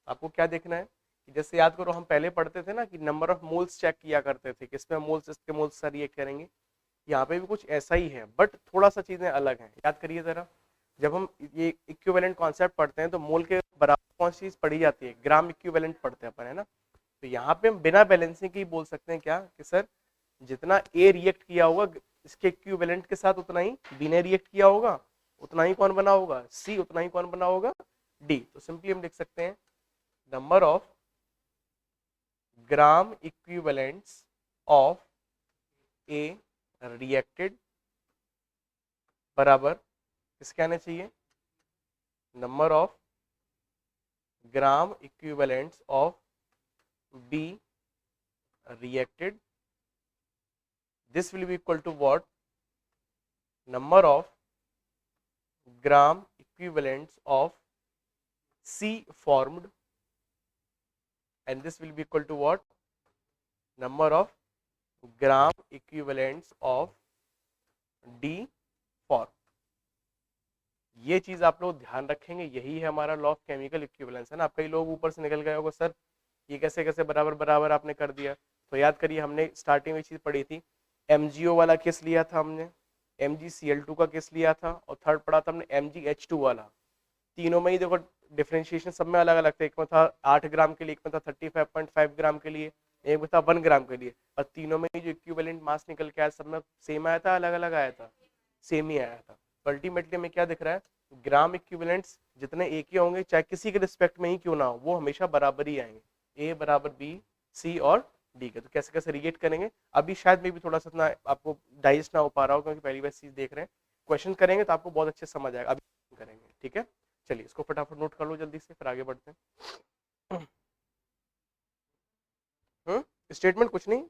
आपको क्या देखना है कि जैसे याद करो हम पहले पढ़ते थे ना कि नंबर ऑफ मोल्स चेक किया करते थे, किसमें मोल्स इसके मोल्स सर ये करेंगे। यहाँ पे भी कुछ ऐसा ही है, बट थोड़ा सा चीजें अलग हैं। याद करिए जरा, जब हम ये इक्विवेलेंट कॉन्सेप्ट पढ़ते हैं तो मोल के बराबर कौन सी चीज पढ़ी जाती है? ग्राम इक्विवेलेंट पढ़ते हैं अपन, है ना। तो यहाँ पे हम बिना बैलेंसिंग के ही बोल सकते हैं क्या कि सर जितना ए रिएक्ट किया होगा इसके इक्विवेलेंट के साथ, उतना ही बी ने रिएक्ट किया होगा, उतना ही कौन बना होगा? सी, उतना ही कौन बना होगा? डी। तो सिंपली हम लिख सकते हैं number of gram equivalents of A reacted बराबर किसके आने चाहिए? Number of gram equivalents of B reacted. This will be equal to what? Number of gram equivalents of C formed, and this will be equal to what? Number of gram equivalents of D formed. ये चीज आप लोग ध्यान रखेंगे, यही है हमारा law of chemical equivalence, है ना। कई लोग ऊपर से निकल गए होगा सर ये कैसे कैसे बराबर बराबर आपने कर दिया। तो याद करिए हमने स्टार्टिंग में चीज पढ़ी थी, MgO वाला केस लिया था हमने, MgCl2 का केस लिया था, और थर्ड पढ़ा था हमने MgH2 वाला। तीनों में ही देखो डिफरेंशिएशन सब में अलग अलग थे, एक में था 8 ग्राम के लिए, एक में था 35.5 ग्राम के लिए, एक में था 1 ग्राम के लिए, और तीनों में ही जो इक्विवेलेंट मास निकल के आया सब में सेम आया था, अलग अलग आया था? सेम ही आया था। तो अल्टीमेटली हमें क्या दिख रहा है? ग्राम इक्विवेलेंट्स जितने एक ही होंगे, चाहे किसी के रिस्पेक्ट में ही क्यों ना हो, वो हमेशा बराबर ही आएंगे, ए बराबर बी, सी और डी के। तो कैसे कैसे रिलेट करेंगे अभी शायद में भी थोड़ा सा इतना आपको डाइजेस्ट ना हो पा रहा हो, क्योंकि पहली बार चीज देख रहे हैं। क्वेश्चन करेंगे तो आपको बहुत अच्छे समझ आएगा, अभी करेंगे, ठीक है। चलिए इसको फटाफट नोट कर लो जल्दी से, फिर आगे बढ़ते हैं। स्टेटमेंट कुछ नहीं,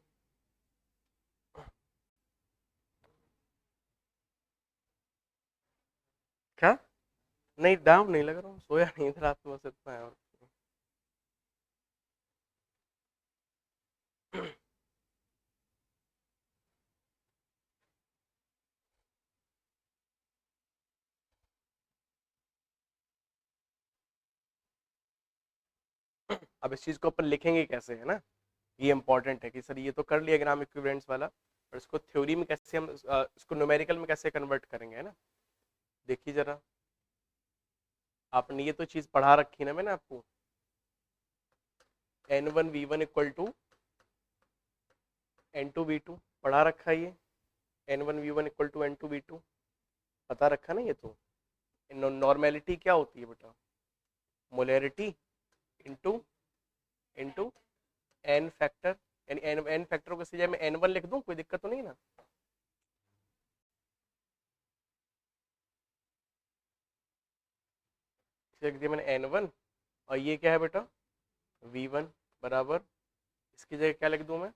क्या नहीं, डाउन नहीं लग रहा हूँ, सोया नहीं था रात में, बस इतना है। और अब इस चीज को अपन लिखेंगे कैसे, है ना, ये इंपॉर्टेंट है कि सर ये तो कर लिया ग्राम इक्विवेलेंट्स वाला, और इसको थ्योरी में कैसे हम इसको न्यूमेरिकल में कैसे कन्वर्ट करेंगे, है ना। देखिए जरा, आपने ये तो चीज पढ़ा रखी ना मैंने आपको, N1V1 इक्वल टू N2V2 पढ़ा रखा है ये, N1V1 इक्वल टू N2V2। पता रखा ना ये तो। नॉर्मेलिटी क्या होती है बेटा? Molarity into into N factor, यानी एन फैक्टर को जगह में n1 लिख दूं, कोई दिक्कत तो नहीं ना? लिख दिया मैंने n1, और ये क्या है बेटा? v1 बराबर, इसकी जगह क्या लिख दूं मैं?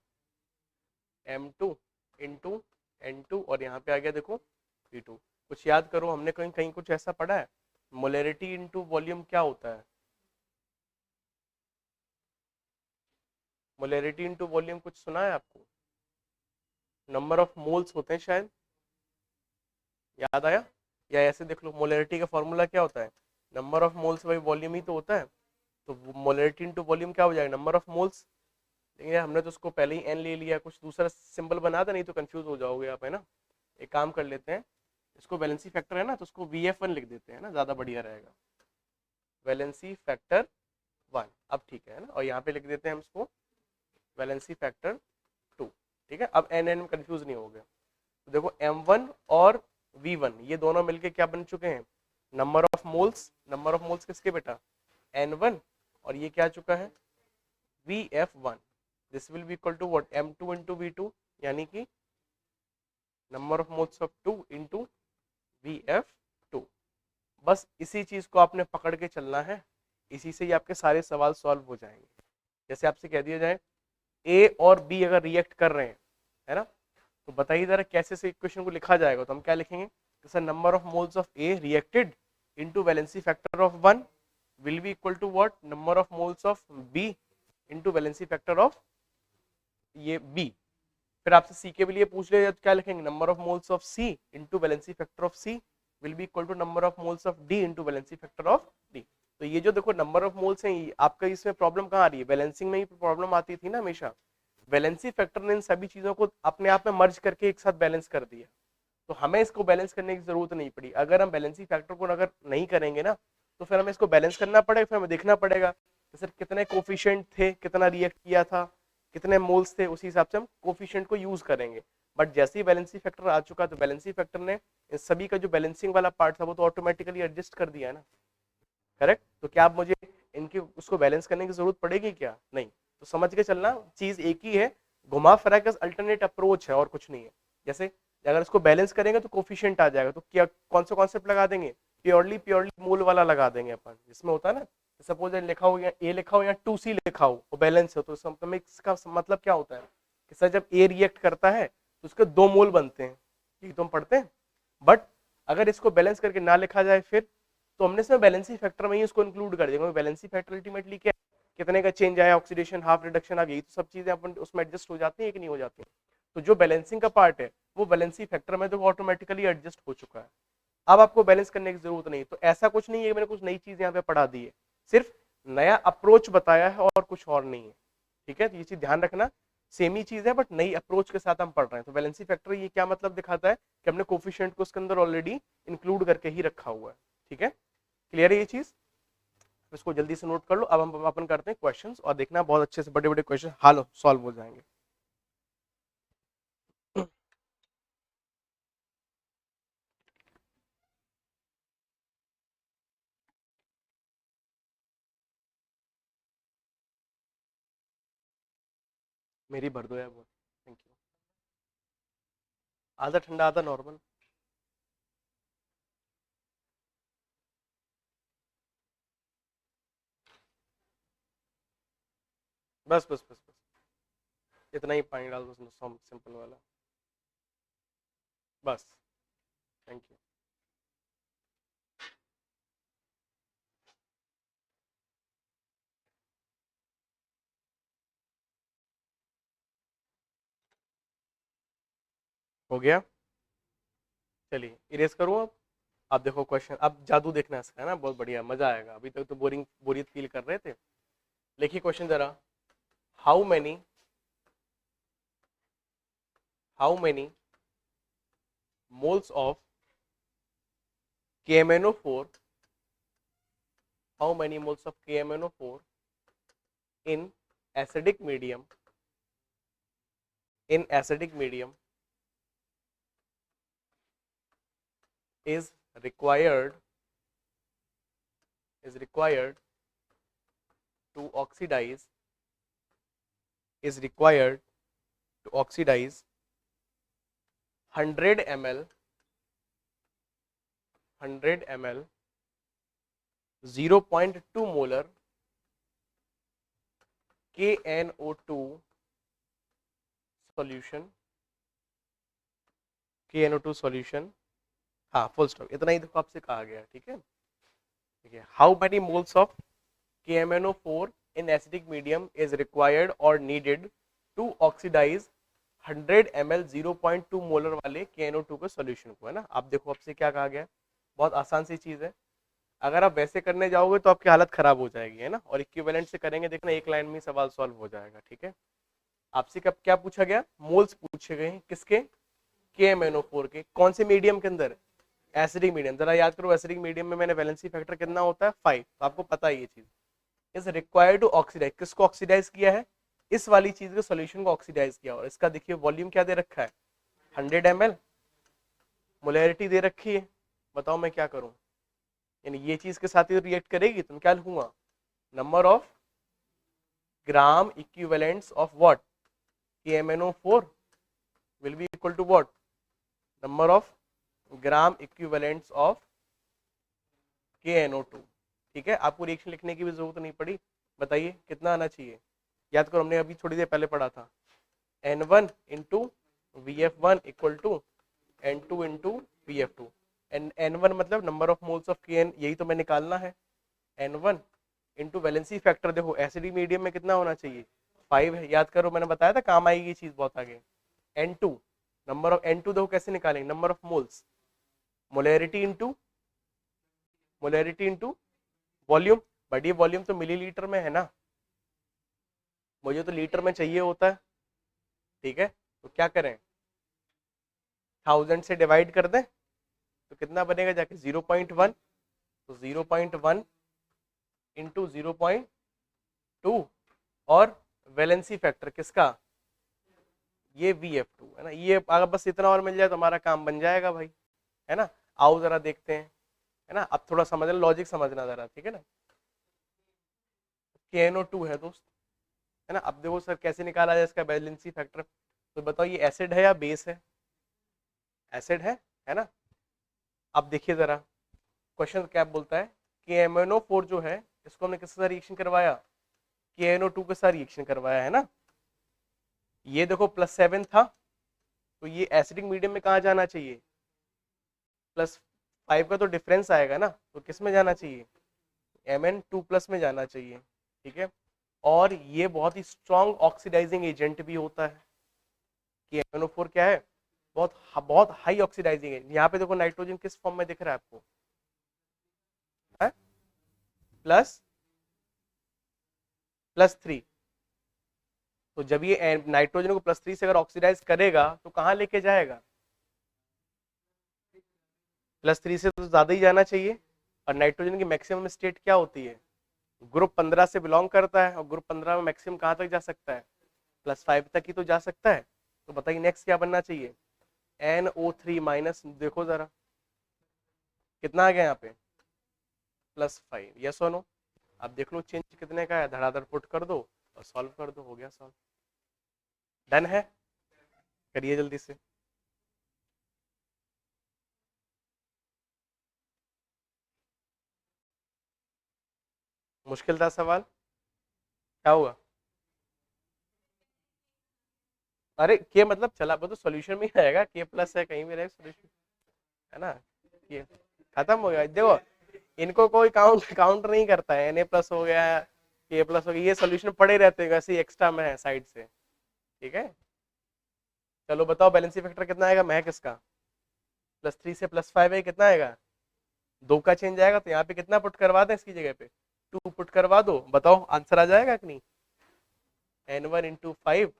m2 इंटू n2, और यहाँ पे आ गया देखो v2। कुछ याद करो, हमने कहीं कहीं कुछ ऐसा पढ़ा है? मोलैरिटी इंटू वॉल्यूम क्या होता है? मोलैरिटी इंटू वॉल्यूम कुछ सुना है आपको? नंबर ऑफ मोल्स होते हैं शायद, याद आया? या ऐसे देख लो, मोलैरिटी का फॉर्मूला क्या होता है? Number of moles by volume ही तो होता है। तो मोलैरिटी इंटू वॉल्यूम क्या हो जाएगा? Number of moles. लेकिन यार हमने तो उसको पहले ही एन ले लिया, कुछ दूसरा सिंबल बना था, नहीं तो कंफ्यूज हो जाओगे आप, है ना? एक काम कर लेते हैं, इसको वैलेंसी फैक्टर है ना, तो उसको VF1 लिख देते हैं ना, ज्यादा बढ़िया रहेगा। वैलेंसी फैक्टर 1, अब ठीक है ना? और यहाँ पे लिख देते हैं हम इसको वैलेंसी फैक्टर 2। ठीक है, अब एन में कंफ्यूज नहीं हो गया। तो देखो M1 और V1 ये दोनों मिलके क्या बन चुके हैं? Number of moles. Number of moles किसके बेटा? N1, और ये क्या आ चुका है? VF1। This will be equal to what? M2 into V2, यानी कि number of moles of 2 into VF2। बस इसी चीज को आपने पकड़ के चलना है, इसी से ही आपके सारे सवाल सॉल्व हो जाएंगे। जैसे आपसे कह दिया जाए A और B अगर रिएक्ट कर रहे हैं, है ना, तो बताइए जरा कैसे से इक्वेशन को लिखा जाएगा? तो हम क्या लिखेंगे? Sir number of moles of A reacted into valency factor of 1 will be equal to what? Number of moles of B into valency factor of ये बी। फिर आपसे सी के लिए पूछ ले तो क्या लिखेंगे? Number of moles of C into valency factor of C will be equal to number of moles of D into valency factor of D. तो ये जो देखो नंबर ऑफ मोल्स हैं, आपका इसमें प्रॉब्लम कहाँ आ रही है? बैलेंसिंग में ही प्रॉब्लम आती थी ना हमेशा। बैलेंसिंग फैक्टर ने इन सभी चीजों को अपने आप में मर्ज करके एक साथ बैलेंस कर दिया, तो हमें इसको बैलेंस करने की जरूरत नहीं पड़ी। अगर हम बैलेंसिंग फैक्टर को अगर नहीं करेंगे ना, तो फिर हमें इसको बैलेंस करना पड़ेगा, फिर हमें देखना पड़ेगा कि सर कितने कोफिशिएंट थे, कितना रिएक्ट किया था, कितने मोल्स थे, उसी हिसाब से हम कोफिशिएंट को यूज करेंगे। बट जैसे ही बैलेंसिंग फैक्टर आ चुका, तो बैलेंसिंग फैक्टर ने इन सभी का जो बैलेंसिंग वाला पार्ट था वो तो ऑटोमेटिकली एडजस्ट कर दिया है ना। करेक्ट? तो क्या अब मुझे इनकी उसको बैलेंस करने की जरूरत पड़ेगी क्या? नहीं। तो समझ के चलना, चीज एक ही है, घुमा फिरा के अल्टरनेट अप्रोच है और कुछ नहीं है। जैसे अगर इसको बैलेंस करेंगे तो कोफिशिएंट आ जाएगा, तो क्या कौन सा कॉन्सेप्ट लगा देंगे? प्योरली प्योरली मोल वाला लगा देंगे अपन, जिसमें होता है ना, सपोज लिखा हो या ए लिखा हो या 2C लिखा हो और बैलेंस हो, तो इसका मतलब क्या होता है कि सर जब ए रिएक्ट करता है तो उसके 2 मोल बनते हैं, ये तो हम पढ़ते हैं। बट अगर इसको बैलेंस करके ना लिखा जाए फिर, तो हमने इसमें बैलेंसिंग फैक्टर में ही इसको इंक्लूड कर दिया। बैलेंसिंग फैक्टर अल्टीमेटली क्या है? कितने का चेंज आया, ऑक्सीडेशन, हाफ रिडक्शन आ गई, तो सब चीजें अपन उसमें एडजस्ट हो जाती है कि नहीं हो जाती? तो जो बैलेंसिंग का पार्ट है वो बैलेंसिंग फैक्टर में तो ऑटोमेटिकली एडजस्ट हो चुका है। अब आपको बैलेंस करने की जरूरत नहीं। तो ऐसा कुछ नहीं है मैंने कुछ नई चीज यहाँ पे पढ़ा दी है, सिर्फ नया अप्रोच बताया है और कुछ और नहीं है। ठीक है, तो ये चीज ध्यान रखना, सेम ही चीज है बट नई अप्रोच के साथ हम पढ़ रहे हैं। तो बैलेंसिंग फैक्टर ये क्या मतलब दिखाता है कि हमने कोफिशिएंट को उसके अंदर ऑलरेडी इंक्लूड करके ही रखा हुआ है। ठीक है, क्लियर है ये चीज? इसको जल्दी से नोट कर लो। अब हम अपन करते हैं क्वेश्चंस, और देखना बहुत अच्छे से बड़े बड़े क्वेश्चन हाल सॉल्व हो जाएंगे। मेरी भर दो यार बहुत, थैंक यू। आधा ठंडा आधा नॉर्मल। बस बस बस बस, इतना ही पानी डाल दो, सिंपल वाला, बस। Thank you. हो गया, चलिए इरेज करूँ अब। अब देखो क्वेश्चन, अब जादू देखना है इसका, है ना, बहुत बढ़िया, मजा आएगा। अभी तक तो बोरियत फील कर रहे थे। लिखिए क्वेश्चन जरा। How many how many moles of KMnO4, how many moles of KMnO4 in acidic medium in acidic medium is required to oxidize 100 ml 0.2 molar KNO2 solution. हाँ, फुल स्टॉप, इतना ही देखो आपसे कहा गया है। ठीक है, ठीक है। How many moles of KMnO4 in acidic medium is required or needed to oxidize 100 ml 0.2 molar वाले KNO2 के सॉल्यूशन को, है ना। आप देखो आपसे क्या कहा गया, बहुत आसान सी चीज है। अगर आप वैसे करने जाओगे तो आपकी हालत खराब हो जाएगी, है ना, और इक्विवेलेंट से करेंगे, देखना एक लाइन में सवाल सॉल्व हो जाएगा। ठीक है, आपसे कब क्या पूछा गया, मोल्स पूछे गए किसके, KMnO4 के, कौन से मीडियम के अंदर, एसिडिक मीडियम। जरा याद करो, एसिडिक मीडियम में मैंने वैलेंसी फैक्टर कितना होता है, 5, तो आपको पता है ये चीज। इज रिक्वायर्ड टू ऑक्सीडाइज, किसको ऑक्सीडाइज किया है, इस वाली चीज के सॉल्यूशन को ऑक्सीडाइज किया। और इसका देखिए वॉल्यूम क्या दे रखा है, 100 ml, मोलैरिटी दे रखी है। बताओ मैं क्या करूं, यानी ये चीज के साथ ही रिएक्ट करेगी, तो मैं क्या लिखूंगा, number of gram equivalents of what, KMnO4 will be equal to what, number of gram equivalents of KNO2। ठीक है, आपको रिएक्शन लिखने की भी जरूरत नहीं पड़ी। बताइए कितना आना चाहिए, याद करो, हमने अभी थोड़ी देर पहले पढ़ा था, N1 into VF1 equal to N2 into VF2। N1 मतलब number of moles of KN, यही तो मैं निकालना है। N1 इंटू वैलेंसी फैक्टर, देखो एसिडिक मीडियम में कितना होना चाहिए, 5 है, याद करो, मैंने बताया था काम आएगी ये चीज बहुत आगे। N2, नंबर ऑफ N2 देखो कैसे निकालेंगे, number of moles, molarity into volume. But ये वॉल्यूम तो मिलीलीटर में है ना, मुझे तो लीटर में चाहिए होता है। ठीक है, तो क्या करें, 1000 से डिवाइड कर दें तो कितना बनेगा जाके 0.1, तो 0.1 इंटू 0.2, और वैलेंसी फैक्टर किसका, ये VF2, है ना। ये अगर बस इतना और मिल जाए तो हमारा काम बन जाएगा भाई, है ना। आओ जरा देखते हैं, है ना, अब थोड़ा समझना, लॉजिक समझना जरा, ठीक है ना। KNO2 है दोस्त, है ना। अब देखो सर कैसे निकाला जाए इसका वैलेंसी फैक्टर, तो बताओ ये एसिड है या बेस है, एसिड है ना। अब देखिए जरा क्वेश्चन क्या बोलता है, KMnO4 जो है इसको हमने किसके साथ रिएक्शन करवाया, KNO2 के साथ रिएक्शन करवाया, है ना। ये देखो +7 था, तो ये एसिडिक मीडियम में कहाँ जाना चाहिए, +5 का तो डिफरेंस आएगा ना, तो किस में जाना चाहिए, Mn2+ में जाना चाहिए। ठीक है, और ये बहुत ही स्ट्रॉन्ग ऑक्सीडाइजिंग एजेंट भी होता है। KMnO4 क्या है, बहुत बहुत हाई ऑक्सीडाइजिंग है। यहाँ पे देखो नाइट्रोजन किस फॉर्म में दिख रहा है आपको, +3। तो जब ये नाइट्रोजन को +3 से अगर ऑक्सीडाइज करेगा तो कहाँ लेके जाएगा, +3 से तो ज्यादा ही जाना चाहिए। और नाइट्रोजन की मैक्सिमम स्टेट क्या होती है, ग्रुप 15 से बिलोंग करता है, और ग्रुप 15 में मैक्सिमम कहाँ तक जा सकता है, +5 तक ही तो जा सकता है। तो बताइए नेक्स्ट क्या बनना चाहिए, NO3-, देखो जरा कितना आ गया यहाँ पे, +5, यस और नो। अब देख लो चेंज कितने का है, धड़ाधड़ पुट कर दो और सॉल्व कर दो, हो गया सॉल्व। डन है, करिए जल्दी से। मुश्किल था सवाल, क्या हुआ, अरे के मतलब चला, वो तो सॉल्यूशन में ही आएगा, K+ है कहीं भी रहेगा सॉल्यूशन, है ना। ये खत्म हो गया, देखो इनको कोई काउंट नहीं करता है, Na+ हो गया, K+ हो गया, ये सॉल्यूशन पड़े रहते हैं वैसे ही एक्स्ट्रा में है साइड से। ठीक है, चलो बताओ बैलेंसी फैक्टर कितना आएगा, महक इसका, +3 से +5 है, कितना आएगा, 2 का चेंज आएगा, तो यहाँ पे कितना पुट करवा दें इसकी जगह पे, 2 पुट करवा दो, बताओ आंसर आ जाएगा कि नहीं। N1 into 5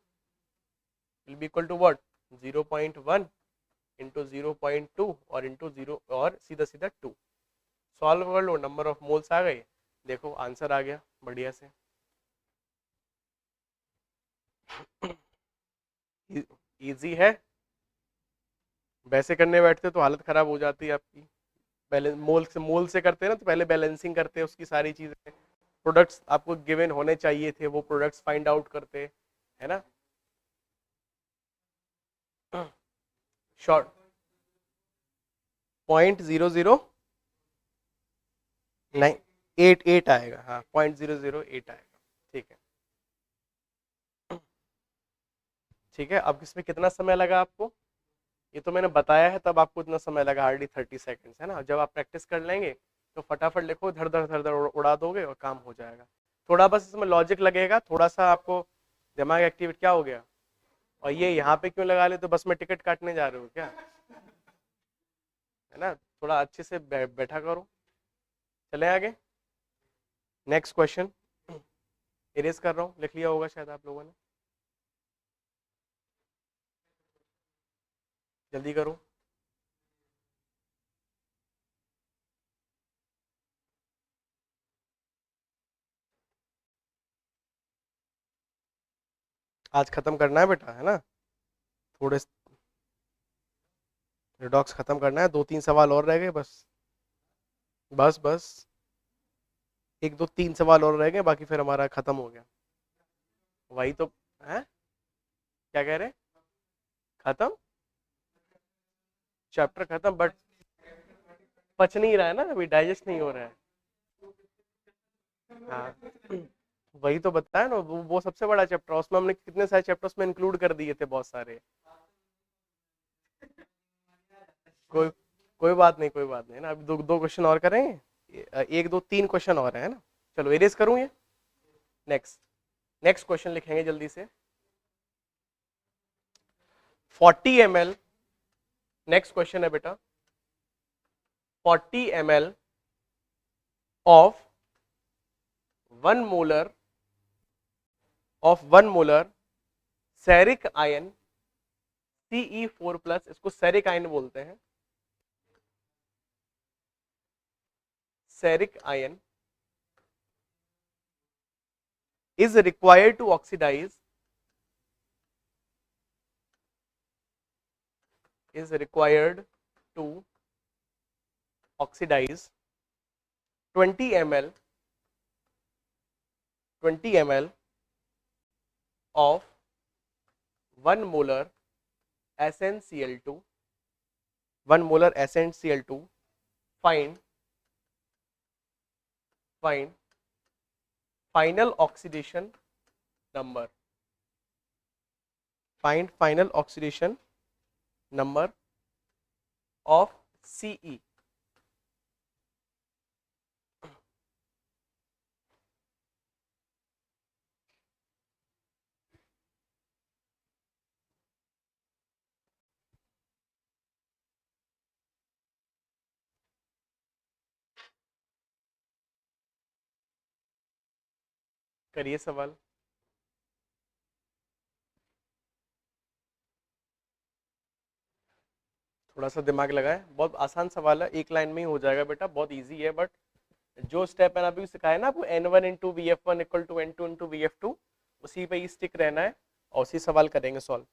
will be equal to what, 0.1 into 0.2 और इंटू 0 और सीधा सीधा 2। सॉल्व कर लो, नंबर ऑफ मोल्स आ गए, देखो आंसर आ गया बढ़िया से। इजी है, वैसे करने बैठते तो हालत खराब हो जाती है आपकी। बैलेंस मोल से करते हैं ना, तो पहले बैलेंसिंग करते हैं उसकी सारी चीजें, प्रोडक्ट्स आपको गिवन होने चाहिए थे, वो प्रोडक्ट्स फाइंड आउट करते, है ना। शॉर्ट 0.00988 आएगा, हाँ 0.008 आएगा। ठीक है। ठीक है, अब इसमें कितना समय लगा आपको, ये तो मैंने बताया है, तब आपको इतना समय लगा, हार्डली 30 सेकेंड्स, है ना। जब आप प्रैक्टिस कर लेंगे तो फटाफट लिखो, धड़ धड़ उड़ा दोगे और काम हो जाएगा। थोड़ा बस इसमें लॉजिक लगेगा, थोड़ा सा आपको दिमाग एक्टिवेट, क्या हो गया, और ये यहाँ पे क्यों लगा ले, तो बस में टिकट काटने जा रहे हो क्या, है ना। थोड़ा अच्छे से बैठा करो। चले आगे, नेक्स्ट क्वेश्चन। इरेज कर रहा हूँ, लिख लिया होगा शायद आप लोगों ने, जल्दी करो। आज खत्म करना है बेटा, है ना। थोड़े रिडॉक्स खत्म करना है, 2-3 सवाल और रह गए बस। बस बस, 1-2-3 सवाल और रह गए, बाकी फिर हमारा खत्म हो गया। वही तो है, क्या कह रहे हैं, खत्म, चैप्टर खत्म, बट पच नहीं रहा है ना, अभी डाइजेस्ट नहीं हो रहा है। हाँ, वही तो बताया ना, वो सबसे बड़ा चैप्टर, उसमें हमने कितने सारे चैप्टर्स में इंक्लूड कर दिए थे, बहुत सारे। कोई कोई बात नहीं, कोई बात नहीं ना, अभी दो दो क्वेश्चन और करेंगे, 1-2-3 क्वेश्चन और है ना। चलो एरेज करूँ ये। नेक्स्ट, नेक्स्ट क्वेश्चन लिखेंगे जल्दी से। 40 ml, नेक्स्ट क्वेश्चन है बेटा, 40 ml of 1 molar ceric ion Ce4+, इसको सेरिक आयन बोलते हैं, ceric ion is required to oxidize, is required to oxidize 20 ml 20 ml of 1 molar SnCl2, 1 molar SnCl2, find final oxidation number, find final oxidation number of Ce। करिए सवाल। थोड़ा सा दिमाग लगाए, बहुत आसान सवाल है, एक लाइन में ही हो जाएगा बेटा, बहुत इजी है, बट जो स्टेप मैंने अभी सिखाया ना आपको, N1 × VF1 = N2 × VF2, उसी पे ही स्टिक रहना है और उसी सवाल करेंगे सॉल्व।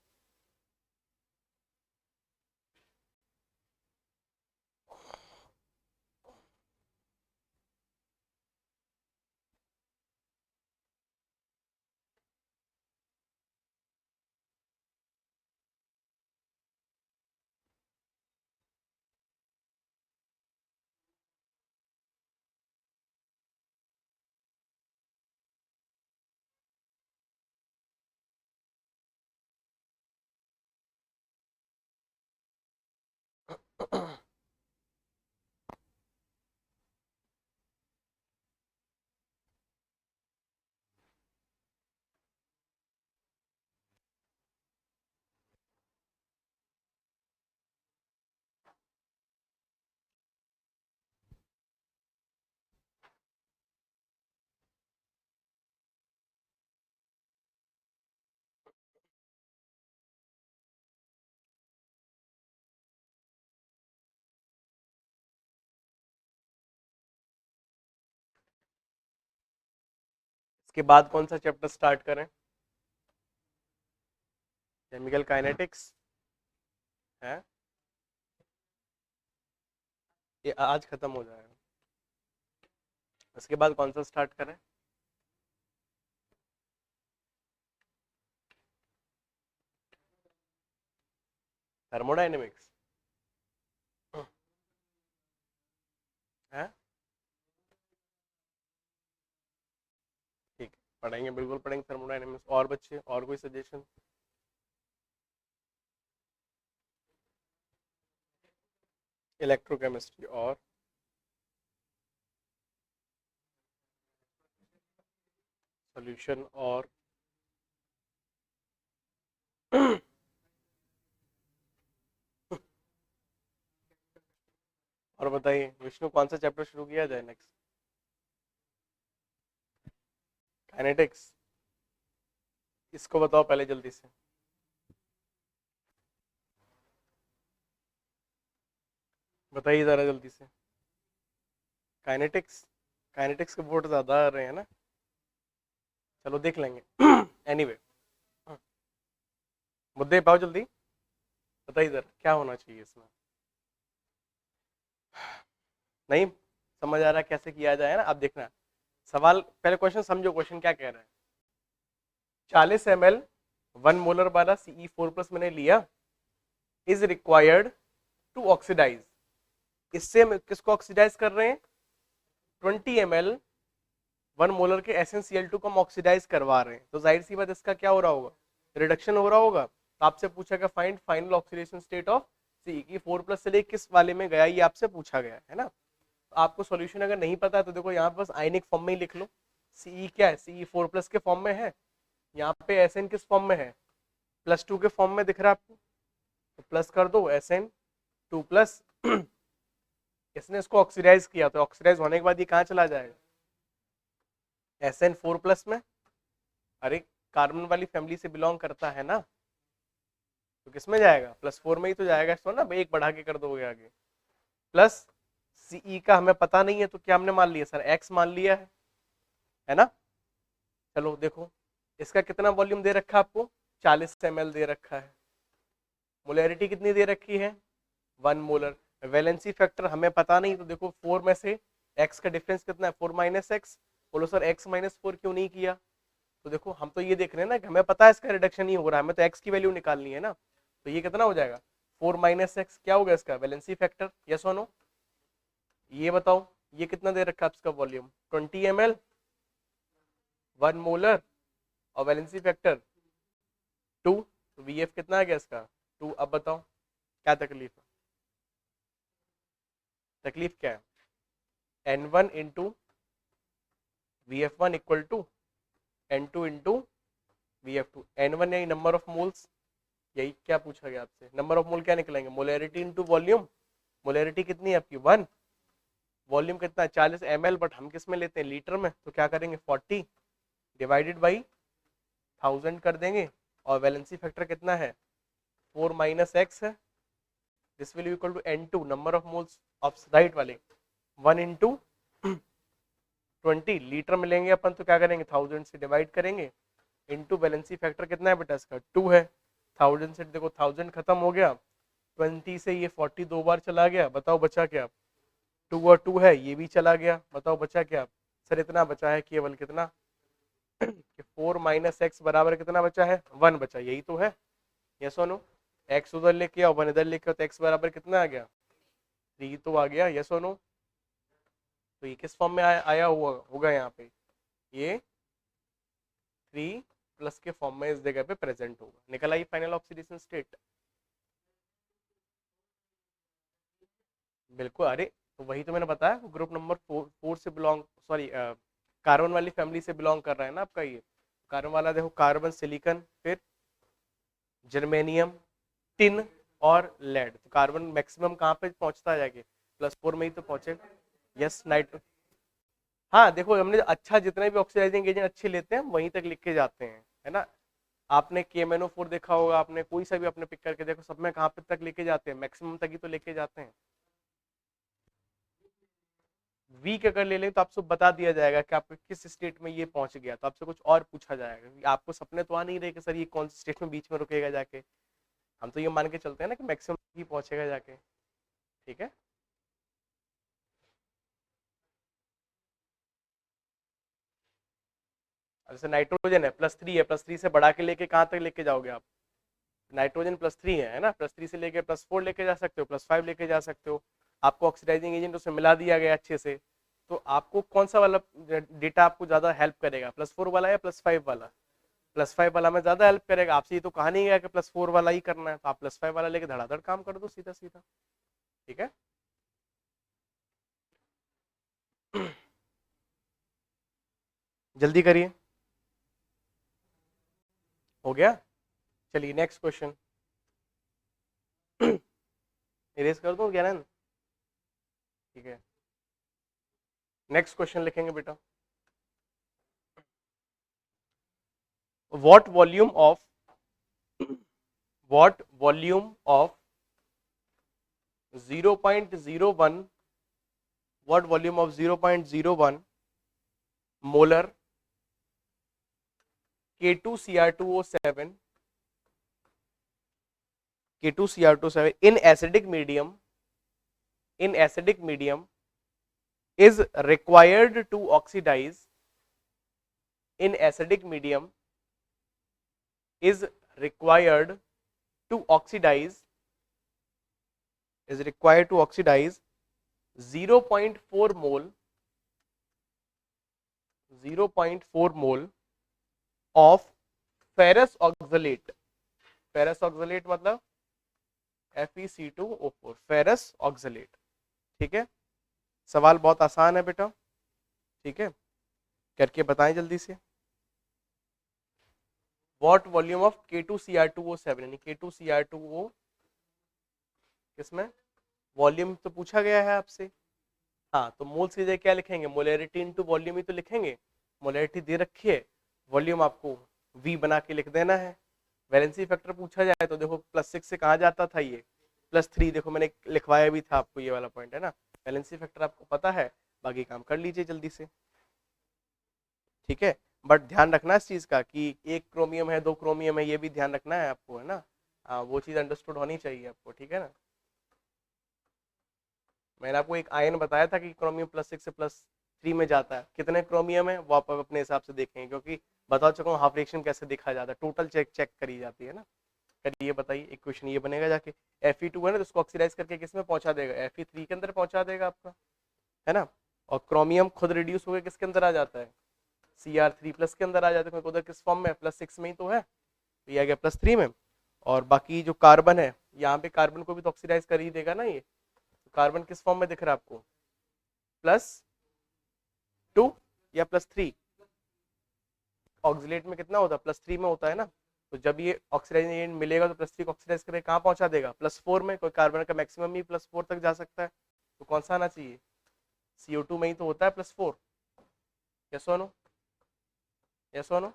इसके बाद कौन सा चैप्टर स्टार्ट करें, केमिकल काइनेटिक्स है। ये आज खत्म हो जाएगा। उसके बाद कौन सा स्टार्ट करें? थर्मोडायनेमिक्स है? ठीक है, पढ़ेंगे, बिल्कुल पढ़ेंगे थर्मोडायनेमिक्स। और बच्चे, और कोई सजेशन? इलेक्ट्रोकेमिस्ट्री और सॉल्यूशन और और बताइए विष्णु, कौन सा चैप्टर शुरू किया जाए नेक्स्ट? काइनेटिक्स, इसको बताओ पहले जल्दी से। बताइए जरा जल्दी से। काइनेटिक्स, काइनेटिक्स के बोर्ड ज्यादा आ रहे हैं ना, चलो देख लेंगे। एनीवे मुद्दे पाओ जल्दी, बताइए जरा क्या होना चाहिए इसमें। नहीं समझ आ रहा कैसे किया जाए ना, अब देखना सवाल, पहले क्वेश्चन समझो, क्वेश्चन क्या कह रहा है। 40 ml 1 मोलर वाला Ce4+ मैंने लिया, इज रिक्वायर्ड टू ऑक्सीडाइज। इससे हम किसको ऑक्सीडाइज कर रहे हैं? 20 ml 1 मोलर के SnCl2 को हम ऑक्सीडाइज करवा रहे हैं, तो जाहिर सी बात इसका क्या हो रहा होगा? रिडक्शन हो रहा होगा। तो आपसे पूछा गया find final oxidation state of C, की 4+ से लेकर किस वाले में गया, ये आपसे पूछा गया है ना। तो आपको सॉल्यूशन अगर नहीं पता है तो देखो यहाँ बस आयनिक फॉर्म में ही लिख लो। सी क्या है? Ce4+ के फॉर्म में है। यहाँ पे Sn किस फॉर्म में है? +2 के फॉर्म में दिख रहा है आपको, तो प्लस कर दो Sn2+। इसने इसको ऑक्सीडाइज किया, तो ऑक्सीडाइज होने के बाद ये कहाँ चला जाएगा? Sn4+ में। अरे कार्बन वाली फैमिली से बिलोंग करता है ना, तो किस में जाएगा? +4 में ही तो जाएगा इसको ना, एक बढ़ा के कर दोगे आगे। प्लस Ce का हमें पता नहीं है, तो क्या हमने मान लिया सर? X मान लिया है ना। चलो देखो इसका कितना वॉल्यूम दे रखा है आपको? 40 ml दे रखा है। मोलैरिटी कितनी दे रखी है? 1 मोलर। वैलेंसी फैक्टर हमें पता नहीं, तो देखो 4 में से x का डिफरेंस कितना है? 4 - x। बोलो सर x - 4 क्यों नहीं किया? तो देखो हम तो ये देख रहे हैं ना कि हमें पता है इसका रिडक्शन ही हो रहा है, हमें तो x की वैल्यू निकालनी है ना। तो ये कितना हो जाएगा? 4 - x क्या होगा इसका वैलेंसी फैक्टर? यस और नो? ये बताओ ये कितना दे रखा है इसका वॉल्यूम? 20 ml 1 मोलर और वैलेंसी फैक्टर 2, तो VF कितना आ गया इसका? 2। अब बताओ क्या तकलीफ है? तकलीफ क्या है? N1 into VF1 equal to N2 into VF2। N1 यही नंबर ऑफ मोल्स, यही क्या पूछा गया आपसे? नंबर ऑफ मोल क्या निकलेंगे? Molarity into volume. मोलैरिटी कितनी है आपकी? 1। वॉल्यूम कितना है? 40 ml, बट हम किस में लेते हैं? लीटर में, तो क्या करेंगे? 40 डिवाइडेड बाई 1000 कर देंगे। और वैलेंसी फैक्टर कितना है? 4 - x है। This will equal to N2 number of moles of right वाले 1 इंटू 20 लीटर में लेंगे अपन, तो क्या करेंगे? 1000 से डिवाइड करेंगे इंटू वैलेंसी फैक्टर कितना है बेटा इसका? 2 है। 1000 से देखो 1000 खत्म हो गया, 20 से ये 40 दो बार चला गया, बताओ बचा क्या? 2 और 2 है, ये भी चला गया, बताओ बचा क्या? सर इतना बचा है केवल, कितना? कि 4 - x बराबर कितना बचा है? 1 बचा, यही तो है। यस और नो? x उधर लेके आओ, 1 इधर लेके आओ, तो x बराबर कितना आ गया? 3 तो आ गया। यस और नो? तो ये किस फॉर्म में आया हुआ होगा यहाँ पे? ये 3+ के फॉर्म में इस जगह पे प्रेजेंट होगा। निकल आई फाइनल ऑक्सीडेशन स्टेट? बिल्कुल। अरे तो वही तो मैंने बताया, ग्रुप नंबर 4 से बिलोंग, सॉरी कार्बन वाली फैमिली से बिलोंग कर रहा है ना आपका ये। कार्बन वाला देखो, कार्बन, सिलिकॉन, फिर जर्मेनियम, टिन और लेड। तो कार्बन मैक्सिमम कहाँ पे पहुंचता है जाके? +4 में ही तो पहुंचे। यस नाइट्रो, हाँ देखो हमने अच्छा जितने भी ऑक्सीडाइजिंग एजेंट अच्छे लेते हैं वहीं तक लिख के जाते हैं, है ना। आपने KMnO4 देखा होगा, आपने कोई सा भी अपने पिक करके देखो, सब में कहाँ पे तक लेके जाते हैं? मैक्सिमम तक ही तो लेके जाते हैं। वीक अगर ले लें तो आपसे बता दिया जाएगा कि आप किस स्टेट में ये पहुंच गया, तो आपसे कुछ और पूछा जाएगा। आपको सपने तो आ नहीं रहे कि सर ये कौन सी स्टेट में बीच में रुकेगा जाके। हम तो ये मान के चलते हैं ना कि मैक्सिमम ही पहुंचेगा जाके। ठीक है। जैसे नाइट्रोजन है +3 है, +3 से बढ़ा के लेके कहाँ तक लेके जाओगे आप? नाइट्रोजन +3 है ना, +3 से लेके +4 लेके जा सकते हो, +5 लेके जा सकते हो। आपको ऑक्सीडाइजिंग एजेंट उसमें मिला दिया गया अच्छे से, तो आपको कौन सा वाला डेटा आपको ज्यादा हेल्प करेगा, +4 वाला या +5 वाला? +5 वाला में ज्यादा हेल्प करेगा। आपसे ये तो कहा नहीं गया कि +4 वाला ही करना है, तो आप +5 वाला लेके धड़ाधड़ काम कर दो सीधा सीधा। ठीक है। जल्दी करिए। हो गया? चलिए नेक्स्ट क्वेश्चन। इरेज कर दो ज्ञानंद? ठीक है, नेक्स्ट क्वेश्चन लिखेंगे बेटा। What volume of what volume of 0.01 what volume of 0.01 molar K2Cr2O7 K2Cr2O7 in acidic medium is required to oxidize in acidic medium is required to oxidize 0.4 mole of ferrous oxalate। ferrous oxalate मतलब FeC2O4 ferrous oxalate। ठीक है, सवाल बहुत आसान है बेटा। ठीक है, करके बताएं जल्दी से। व्हाट वॉल्यूम ऑफ K2Cr2O7 यानी K2Cr2O किसमें वॉल्यूम तो पूछा गया है आपसे। हाँ, तो मोल्स की जगह क्या लिखेंगे? मोलैरिटी इनटू वॉल्यूम ही तो लिखेंगे। मोलैरिटी दे रखी है, वॉल्यूम आपको V बना के लिख देना है। वैलेंसी फैक्टर पूछा जाए तो देखो +6 से कहाँ जाता था, ये +3। देखो मैंने लिखवाया भी था आपको, ये वाला पॉइंट है ना। वैलेंसी फैक्टर आपको पता है, बाकी काम कर लीजिए जल्दी से। ठीक है, बट ध्यान रखना इस चीज का कि 1 क्रोमियम है 2 क्रोमियम है, ये भी ध्यान रखना है आपको, है ना। हाँ, वो चीज अंडरस्टूड होनी चाहिए आपको। ठीक है ना, मैंने आपको एक आयन बताया था कि क्रोमियम +6 से +3 में जाता है। कितने क्रोमियम है वो आप अपने हिसाब से देखेंगे, क्योंकि बता चुका हूँ हाफ रिएक्शन कैसे देखा जाता है, टोटल चेक चेक करी जाती है ना। करिए बताइए, एक क्वेश्चन ये बनेगा जाके Fe2 है ना, तो उसको ऑक्सीडाइज करके किस में पहुंचा देगा? Fe3 के अंदर पहुंचा देगा आपका, है ना। और क्रोमियम खुद रिड्यूस होकर किसके अंदर आ जाता है? Cr3+ के अंदर आ जाता है, क्योंकि उधर किस फॉर्म में? +6 में ही तो है, तो ये आ गया +3 में। और बाकी जो कार्बन है, यहाँ पे कार्बन को भी तो ऑक्सीडाइज कर ही देगा ना ये। तो कार्बन किस फॉर्म में दिख रहा है आपको? +2 या +3? ऑक्सीलेट में कितना होता है? +3 में होता है ना। तो जब ये ऑक्सीडाइजिंग एजेंट मिलेगा तो +3 को ऑक्सीडाइज करके कहाँ पहुंचा देगा? +4 में। कोई कार्बन का मैक्सिमम ही +4 तक जा सकता है, तो कौन सा आना चाहिए? CO2 में ही तो होता है +4। यस और नो? यस और नो?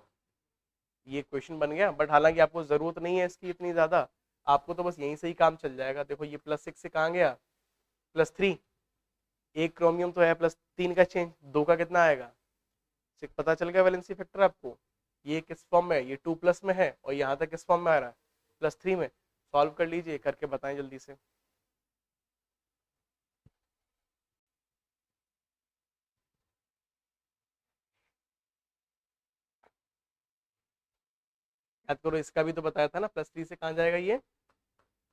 ये क्वेश्चन बन गया, बट हालांकि आपको जरूरत नहीं है इसकी इतनी ज्यादा, आपको तो बस यहीं से ही काम चल जाएगा। देखो ये +6 से कहाँ गया? +3। एक क्रोमियम तो है, +3 का चेंज, 2 का कितना आएगा? 6। पता चल गया वैलेंसी फैक्टर आपको। ये किस फॉर्म में है? ये 2+ में है, और यहाँ तक किस फॉर्म में आ रहा है? +3 में। सॉल्व कर लीजिए, करके बताएं जल्दी से। याद करो, इसका भी तो बताया था ना, +3 से कहाँ जाएगा ये?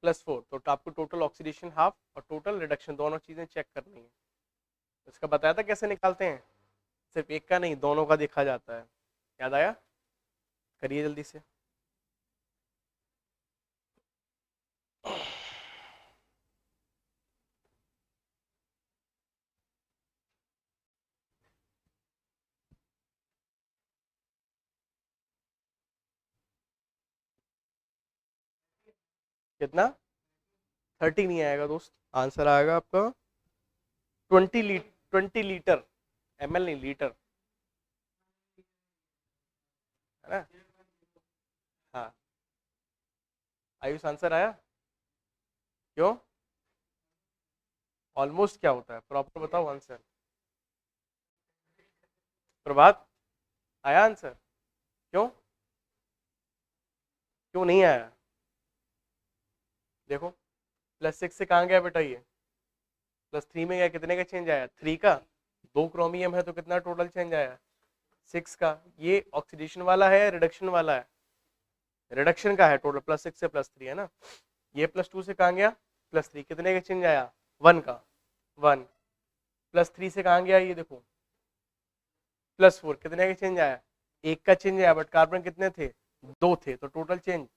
+4। तो आपको टोटल ऑक्सीडेशन हाफ और टोटल रिडक्शन दोनों चीजें चेक करनी है। इसका बताया था कैसे निकालते हैं, सिर्फ एक का नहीं दोनों का देखा जाता है। याद आया? करिए जल्दी से। कितना? 30 नहीं आएगा दोस्त, आंसर आएगा आपका 20 लीटर ml नहीं, लीटर, है ना। हाँ, आयुष आंसर आया? क्यों? ऑलमोस्ट क्या होता है, प्रॉपर बताओ आंसर। प्रभात, आया आंसर? क्यों? क्यों नहीं आया? देखो, +6 से कहाँ गया बेटा ये? +3 में गया, कितने का चेंज आया? 3 का। 2 क्रोमियम है तो कितना टोटल चेंज आया? 6 का, ये ऑक्सीडेशन वाला है रिडक्शन वाला है? रिडक्शन का है, टोटल +6 से +3 है ना। ये +2 से कहाँ गया +3, कितने का चेंज आया 1 का, 1 +3 से कहाँ गया ये देखो +4, कितने का चेंज आया 1 का चेंज आया, बट कार्बन कितने थे 2 थे, तो टोटल चेंज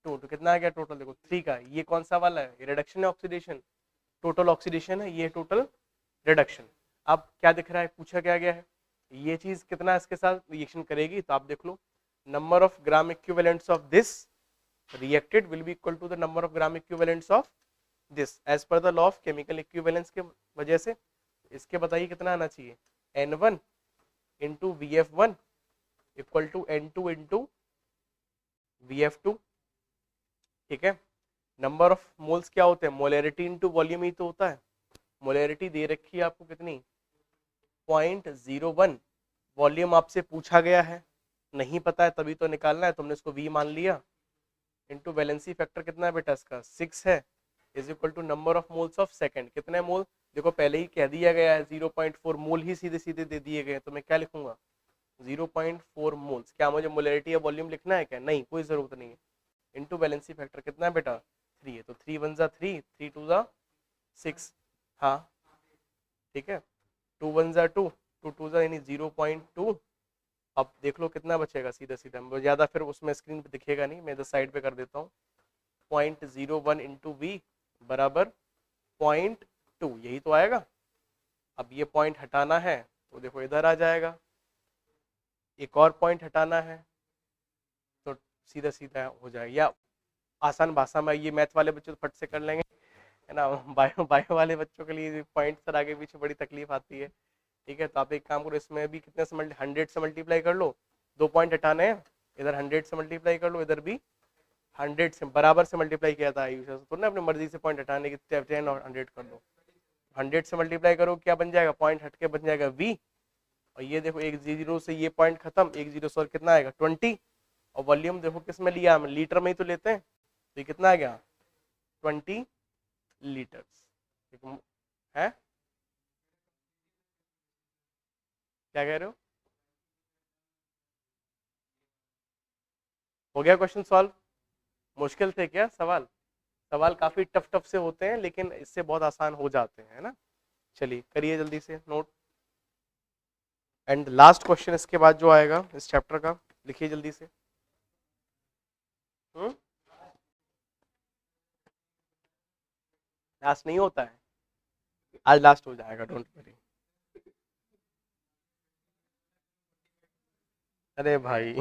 2, तो कितना आ गया टोटल देखो 3 का। ये कौन सा वाला है, रिडक्शन है ऑक्सीडेशन, टोटल ऑक्सीडेशन है, ये टोटल रिडक्शन। अब क्या दिख रहा है, पूछा क्या गया है, ये चीज कितना इसके साथ रिएक्शन करेगी, तो आप देख लो number of gram equivalents of this reacted will be equal to the number of gram equivalents of this as per the law of chemical equivalence के वजह से। इसके बताइए कितना आना चाहिए, N1 into VF1 equal to N2 into VF2, ठीक है। नंबर ऑफ मोल्स क्या होते हैं, मोलैरिटी इनटू वॉल्यूम ही तो होता है। मोलैरिटी दे रखी है आपको कितनी 0.01, वॉल्यूम आपसे पूछा गया है, नहीं पता है तभी तो निकालना है, तुमने इसको V मान लिया, इंटू वैलेंसी फैक्टर कितना है बेटा इसका 6 है, is equal to number of moles of second, कितने मोल देखो पहले ही कह दिया गया है 0.4 मोल ही सीधे सीधे दे दिए गए हैं, तो मैं क्या लिखूंगा 0.4 मोल्स। क्या मुझे मोलैरिटी या वॉल्यूम लिखना है क्या, नहीं कोई जरूरत नहीं है। इंटू वैलेंसी फैक्टर कितना है बेटा 3 है, तो 3 1 जा 3, 3 2 जा 6, हाँ ठीक है, 2 1 जा 2, 2 2 जा यानी 0.2। अब देख लो कितना बचेगा, सीधा सीधा ज्यादा फिर उसमें स्क्रीन पे दिखेगा नहीं, मैं इधर साइड पे कर देता हूँ, 0.01 इंटू वी बराबर 0.2, यही तो आएगा। अब ये पॉइंट हटाना है तो देखो इधर आ जाएगा, एक और पॉइंट हटाना है तो सीधा सीधा हो जाएगा, या आसान भाषा में ये मैथ वाले बच्चे तो फट से कर लेंगे है ना, बायो बायो वाले बच्चों के लिए पॉइंट सर आगे पीछे बड़ी तकलीफ आती है, ठीक है। तो आप एक काम करो, इसमें भी कितने से 100 से मल्टीप्लाई कर लो, 2 पॉइंट हटाने हैं, इधर 100 से मल्टीप्लाई कर लो, इधर भी 100 से बराबर से मल्टीप्लाई किया था आयुष तो ना, अपनी मर्जी से पॉइंट हटाने की 10 और 100 कर दो, 100 से मल्टीप्लाई करो क्या बन जाएगा, पॉइंट हट के बन जाएगा v, और ये देखो एक 0 से ये पॉइंट खत्म, एक 0 से और कितना आएगा 20, और वॉल्यूम देखो किस में लिया हम, लीटर में ही तो लेते हैं, तो ये कितना आ गया 20 लीटर्स है, क्या कह रहे हो गया क्वेश्चन सॉल्व, मुश्किल थे क्या सवाल, सवाल काफी टफ टफ से होते हैं लेकिन इससे बहुत आसान हो जाते हैं, है ना। चलिए करिए जल्दी से नोट, एंड लास्ट क्वेश्चन इसके बाद जो आएगा इस चैप्टर का, लिखिए जल्दी से। लास्ट नहीं होता है, आज लास्ट हो जाएगा, डोंट वरी। अरे भाई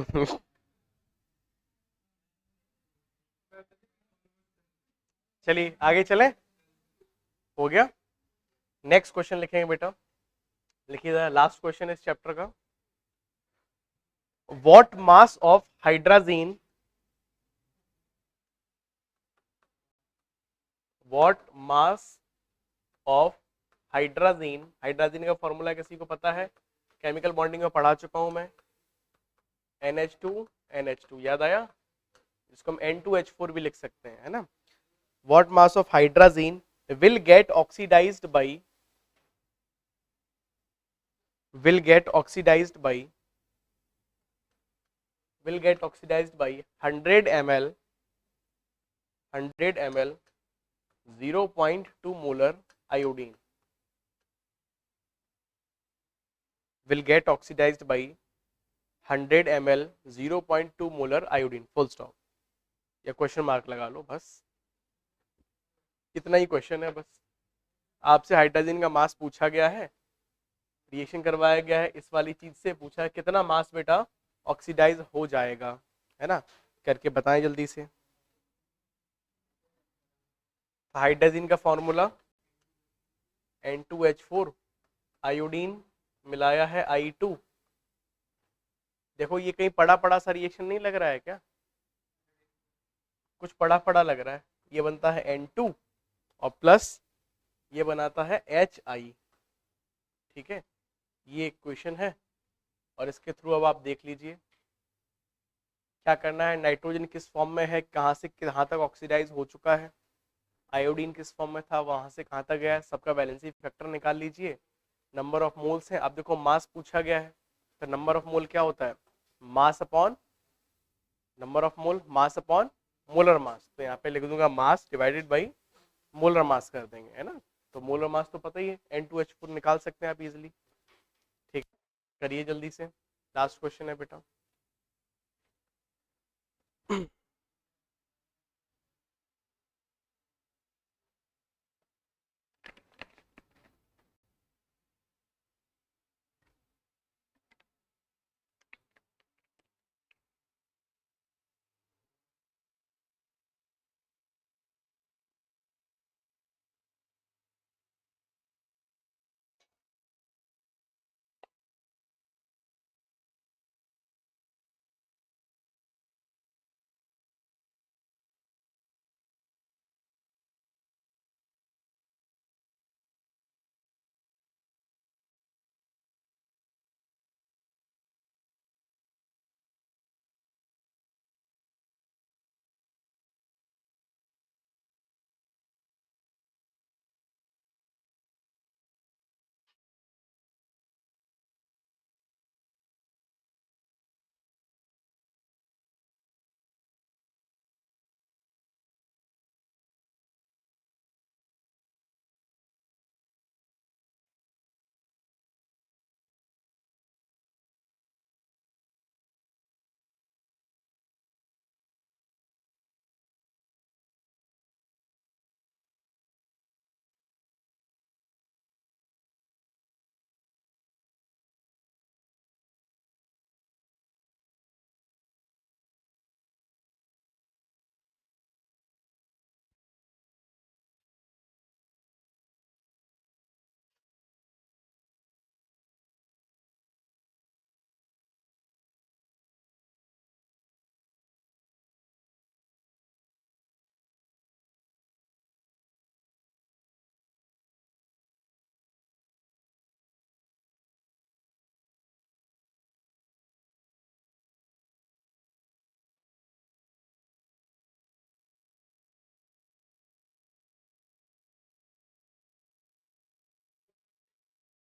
चलिए आगे चले, हो गया। नेक्स्ट क्वेश्चन लिखेंगे बेटा, लिखिए लास्ट क्वेश्चन इस चैप्टर का, what mass of hydrazine, what mass of hydrazine, hydrazine का फॉर्मूला किसी को पता है, केमिकल बॉन्डिंग में पढ़ा चुका हूं मैं, NH2 NH2 याद आया, जिसको हम N2H4 भी लिख सकते हैं, है ना। What mass of hydrazine will get oxidized by, will get oxidized by, will get oxidized by 100 ml 100 ml 0.2 molar iodine, will get oxidized by 100 ml 0.2 molar iodine, full stop, या क्वेश्चन मार्क लगा लो, बस इतना ही question है। बस आपसे hydrogen का मास पूछा गया है, रिएक्शन करवाया गया है, इस वाली चीज से पूछा है कितना मास बेटा ऑक्सीडाइज हो जाएगा, है ना, करके बताएं जल्दी से। हाइड्रोजन का फॉर्मूला N2H4, आयोडीन मिलाया है I2, देखो ये कहीं पड़ा पड़ा सा रिएक्शन नहीं लग रहा है क्या, कुछ पड़ा पड़ा लग रहा है, ये बनता है N2 और प्लस ये बनाता है HI, ठीक है, ये इक्वेशन है, और इसके थ्रू अब आप देख लीजिए क्या करना है, नाइट्रोजन किस फॉर्म में है, कहाँ से कहाँ तक ऑक्सीडाइज हो चुका है, आयोडीन किस फॉर्म में था वहां से कहाँ तक गया है, सबका बैलेंसी फैक्टर निकाल लीजिए, नंबर ऑफ मोल्स हैं, अब देखो मास पूछा गया है, तो नंबर ऑफ मोल क्या होता है, mass upon number of mole, mass upon molar mass. तो यहाँ पे लिख दूंगा mass divided by molar mass कर देंगे, है ना। तो मोलर मास तो पता ही है, N2H4 निकाल सकते हैं आप इजिली। ठीक, करिए जल्दी से, लास्ट क्वेश्चन है बेटा।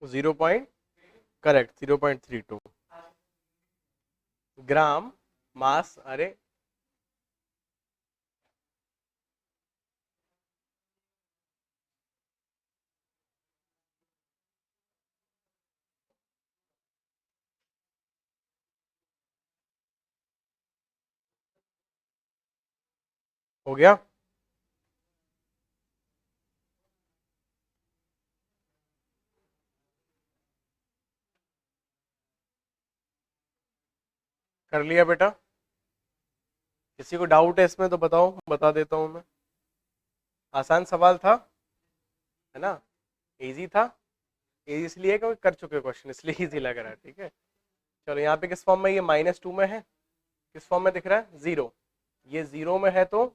0 पॉइंट, करेक्ट, 0.32 ग्राम मास। अरे हो गया। कर लिया बेटा, किसी को डाउट है इसमें तो बताओ, बता देता हूं मैं। आसान सवाल था, है ना, इजी था। इजी इसलिए क्योंकि कर चुके क्वेश्चन, इसलिए इजी लग रहा है। ठीक है, चलो यहाँ पे किस फॉर्म में, ये -2 में है, किस फॉर्म में दिख रहा है, 0। ये 0 में है तो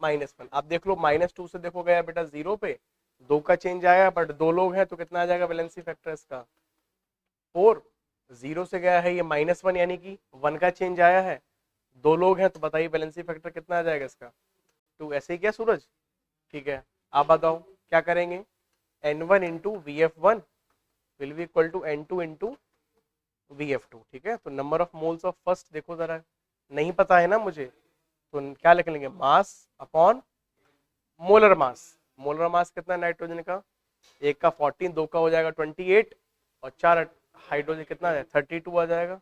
-1। आप देख लो, -2 से देखो गया बेटा 0 पे, 2 का चेंज आया, बट 2 लोग हैं तो कितना आ जाएगा वैलेंसी फैक्टर इसका, 4। 0 से गया है ये -1, यानी कि 1 का चेंज आया है, 2 लोग हैं तो बताइए वैलेंसी फैक्टर कितना आ जाएगा इसका, 2। ऐसे ही क्या सूरज, ठीक है। आप बताओ क्या करेंगे, N1 into VF1 will be equal to N2 into VF2। ठीक है, तो number of moles of first देखो जरा, नहीं पता है ना मुझे, तो क्या लिख लेंगे, mass upon molar mass. Molar mass कितना है नाइट्रोजन का, एक का 14, दो का हो जाएगा 28, और 4 हाइड्रोजन कितना है 32 आ जाएगा,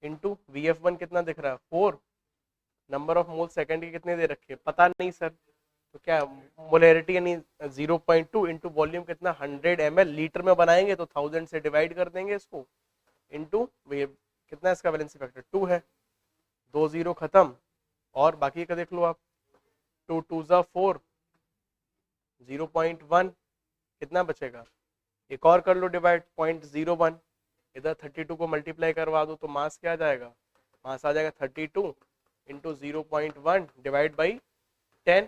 इंटू VF1 कितना दिख रहा है 4। नंबर ऑफ मोल सेकंड के कितने दे रखे हैं पता नहीं सर, तो क्या मोलैरिटी यानी 0.2 इंटू वॉल्यूम कितना 100 ml, लीटर में बनाएंगे तो 1000 से डिवाइड कर देंगे इसको, इंटू कितना इसका वैलेंसी फैक्टर 2 है, 2 0 खत्म, और बाकी का देख लो आप, 2 2 जा 4, 0.1 कितना बचेगा, एक और कर लो डिवाइड 0.01, इधर 32 को मल्टीप्लाई करवा दो तो मास क्या आ जाएगा, मास आ जाएगा 32 इंटू 0.1 डिवाइड बाई 10,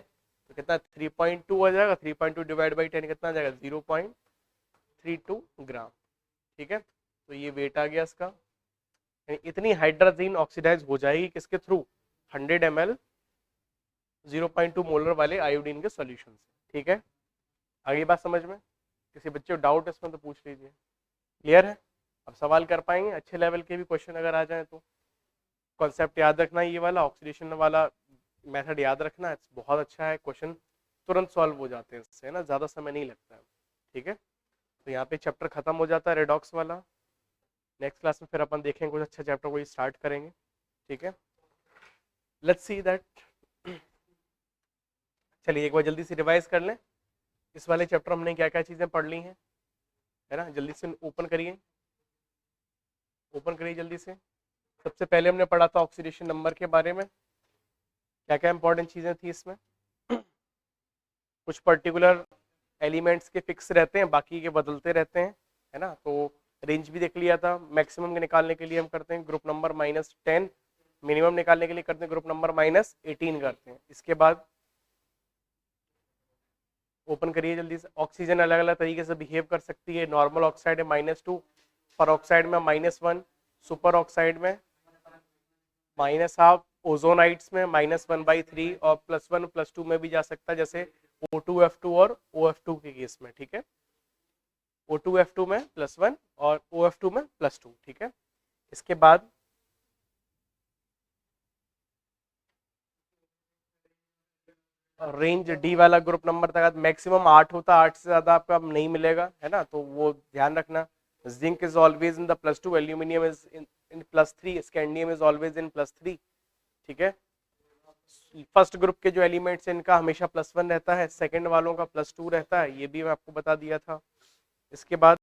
तो कितना 3.2 आ जाएगा, 3.2 डिवाइड बाई 10 कितना आ जाएगा 0.32 ग्राम। ठीक है, तो ये वेट आ गया इसका, इतनी हाइड्रोजन ऑक्सीडाइज हो जाएगी किसके थ्रू, 100 ml 0.2 मोलर वाले आयोडीन के सॉल्यूशन से। ठीक है, आगे बात समझ में, किसी बच्चे को डाउट है इसमें तो पूछ लीजिए, क्लियर है। अब सवाल कर पाएंगे अच्छे लेवल के भी क्वेश्चन अगर आ जाए तो। कॉन्सेप्ट याद रखना है, ये वाला ऑक्सीडेशन वाला मेथड याद रखना है, बहुत अच्छा है, क्वेश्चन तुरंत सॉल्व हो जाते हैं इससे, है ना, ज़्यादा समय नहीं लगता है। ठीक है, तो यहाँ पे चैप्टर खत्म हो जाता है रेडॉक्स वाला। नेक्स्ट क्लास में फिर अपन देखेंगे कुछ अच्छा चैप्टर कोई स्टार्ट करेंगे। ठीक है, लेट्स सी दैट। चलिए एक बार जल्दी से रिवाइज कर लें, इस वाले चैप्टर हमने क्या क्या चीज़ें पढ़ ली हैं, है ना, जल्दी से ओपन करिए, ओपन करिए जल्दी से। सबसे पहले हमने पढ़ा था ऑक्सीडेशन नंबर के बारे में, क्या क्या इंपॉर्टेंट चीज़ें थी इसमें। कुछ पर्टिकुलर एलिमेंट्स के फिक्स रहते हैं, बाकी के बदलते रहते हैं, है ना। तो रेंज भी देख लिया था, मैक्सिमम के निकालने के लिए हम करते हैं ग्रुप नंबर -10, मिनिमम निकालने के लिए करते हैं ग्रुप नंबर -18 करते हैं। इसके बाद ओपन करिए जल्दी से। ऑक्सीजन अलग अलग तरीके से बिहेव कर सकती है, नॉर्मल ऑक्साइड में -2, पर ऑक्साइड में -1, सुपर ऑक्साइड में -12, ओजोनाइट्स में -1/3 और +1 +2 में भी जा सकता है, जैसे O2F2 और OF2 के केस में। ठीक है, O2F2 में +1 और OF2 में +2। ठीक है, इसके बाद रेंज डी वाला ग्रुप नंबर तक मैक्सिमम 8 होता है, 8 से ज्यादा आपका नहीं मिलेगा, है ना, तो वो ध्यान रखना। Zinc is always in the +2, aluminium is in +3, scandium is always in +3। ठीक है, फर्स्ट ग्रुप के जो एलिमेंट्स हैं इनका हमेशा +1 रहता है, सेकंड वालों का +2 रहता है, ये भी मैं आपको बता दिया था। इसके बाद,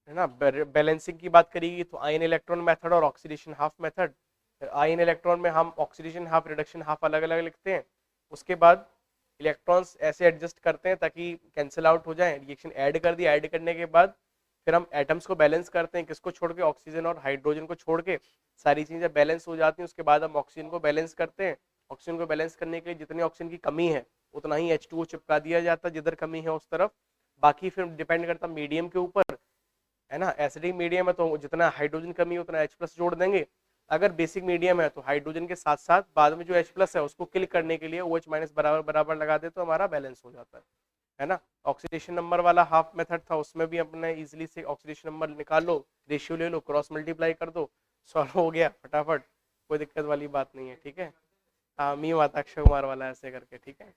है ना, बैलेंसिंग की बात करेगी तो आयन इलेक्ट्रॉन मेथड और oxidation half method. Ion electron में हम ऑक्सीडेशन हाफ, रिडक्शन हाफ अलग अलग लिखते हैं। उसके बाद इलेक्ट्रॉन्स ऐसे एडजस्ट करते हैं ताकि कैंसिल आउट हो जाए, रिएक्शन ऐड कर दिया, ऐड करने के बाद फिर हम एटम्स को बैलेंस करते हैं, किसको छोड़ के, ऑक्सीजन और हाइड्रोजन को छोड़ के सारी चीजें बैलेंस हो जाती हैं। उसके बाद हम ऑक्सीजन को बैलेंस करते हैं, ऑक्सीजन को बैलेंस करने के लिए जितनी ऑक्सीजन की कमी है उतना ही H2O चिपका दिया जाता है जिधर कमी है उस तरफ, बाकी फिर डिपेंड करता मीडियम के ऊपर, है ना। एसिडिक मीडियम है तो जितना हाइड्रोजन कमी है उतना H+ जोड़ देंगे। अगर बेसिक मीडियम है तो हाइड्रोजन के साथ साथ बाद में जो H+ है उसको किल करने के लिए OH- बराबर बराबर लगा दे तो हमारा बैलेंस हो जाता है ना। ऑक्सीडेशन नंबर वाला हाफ मेथड था, उसमें भी अपने इजीली से ऑक्सीडेशन नंबर निकाल लो, रेशियो ले लो, क्रॉस मल्टीप्लाई कर दो, सॉल्व हो गया फटाफट, कोई दिक्कत वाली बात नहीं है। ठीक है, हाँ मी आता अक्षय कुमार वाला ऐसे करके। ठीक है,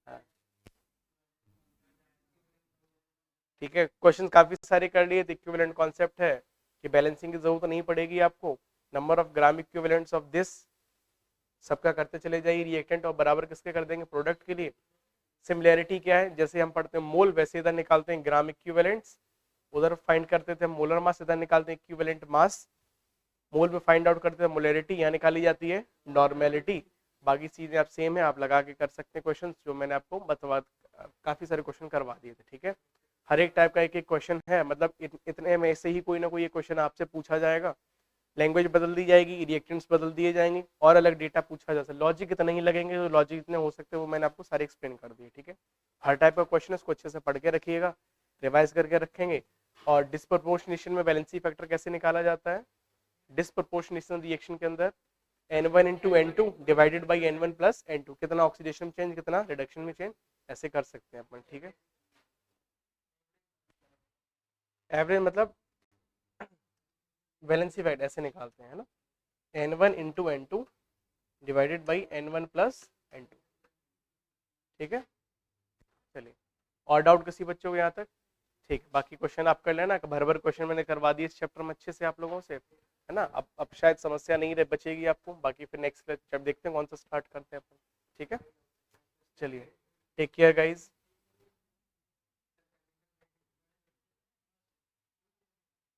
हाँ ठीक है, क्वेश्चन काफी सारे कर लिए। तो इक्विवेलेंट कॉन्सेप्ट है कि बैलेंसिंग की जरूरत नहीं पड़ेगी आपको, number of gram equivalents of this सबका करते चले जाइए रिएक्टेंट, और बराबर किसके कर देंगे, प्रोडक्ट के लिए। सिमिलैरिटी क्या है, जैसे हम पढ़ते हैं मोल वैसे इधर निकालते हैं ग्राम इक्विवेलेंट्स, उधर फाइंड करते थे मोलर मास, इधर निकालते हैं इक्विवेलेंट मास। मोल में फाइंड आउट करते हैं मोलैरिटी, यहाँ निकाली जाती है नॉर्मेलिटी। बाकी चीजें आप सेम है, आप लगा के कर सकते हैं क्वेश्चन, जो मैंने आपको बतवा काफी सारे क्वेश्चन करवा दिए थे। ठीक है, हर एक टाइप का एक एक क्वेश्चन है, मतलब इतने में से ही कोई ना कोई क्वेश्चन आपसे पूछा जाएगा। लैंग्वेज बदल दी जाएगी, रिएक्टेंट्स बदल दिए जाएंगे, और अलग डेटा पूछा जा सकता है। लॉजिक इतना ही लगेंगे, तो लॉजिक इतने हो सकते हैं वो मैंने आपको सारे एक्सप्लेन कर दिए। ठीक है, हर टाइप का क्वेश्चन इसको अच्छे से पढ़ के रखिएगा, रिवाइज करके रखेंगे। और डिस्प्रपोर्शनेशन में बैलेंसिंग फैक्टर कैसे निकाला जाता है, डिस्प्रपोर्शनेशन रिएक्शन के अंदर N1 into N2 divided by N1 plus N2, कितना ऑक्सीडेशन में चेंज कितना रिडक्शन में चेंज, ऐसे कर सकते हैं अपन। ठीक है, एवरेज मतलब वैलेंसी फैक्टर ऐसे निकालते हैं ना, N1 into N2 divided by N1 plus N2। ठीक है, चलिए, और डाउट किसी बच्चों को यहाँ तक, ठीक, बाकी क्वेश्चन आप कर लेना, भर भर क्वेश्चन मैंने करवा दिए इस चैप्टर में अच्छे से आप लोगों से, है ना। अब शायद समस्या नहीं रह बचेगी आपको, बाकी फिर नेक्स्ट चैप्टर देखते हैं कौन सा स्टार्ट करते हैं अपन। ठीक है, चलिए, टेक केयर गाइज।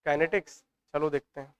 काइनेटिक्स, चलो देखते हैं।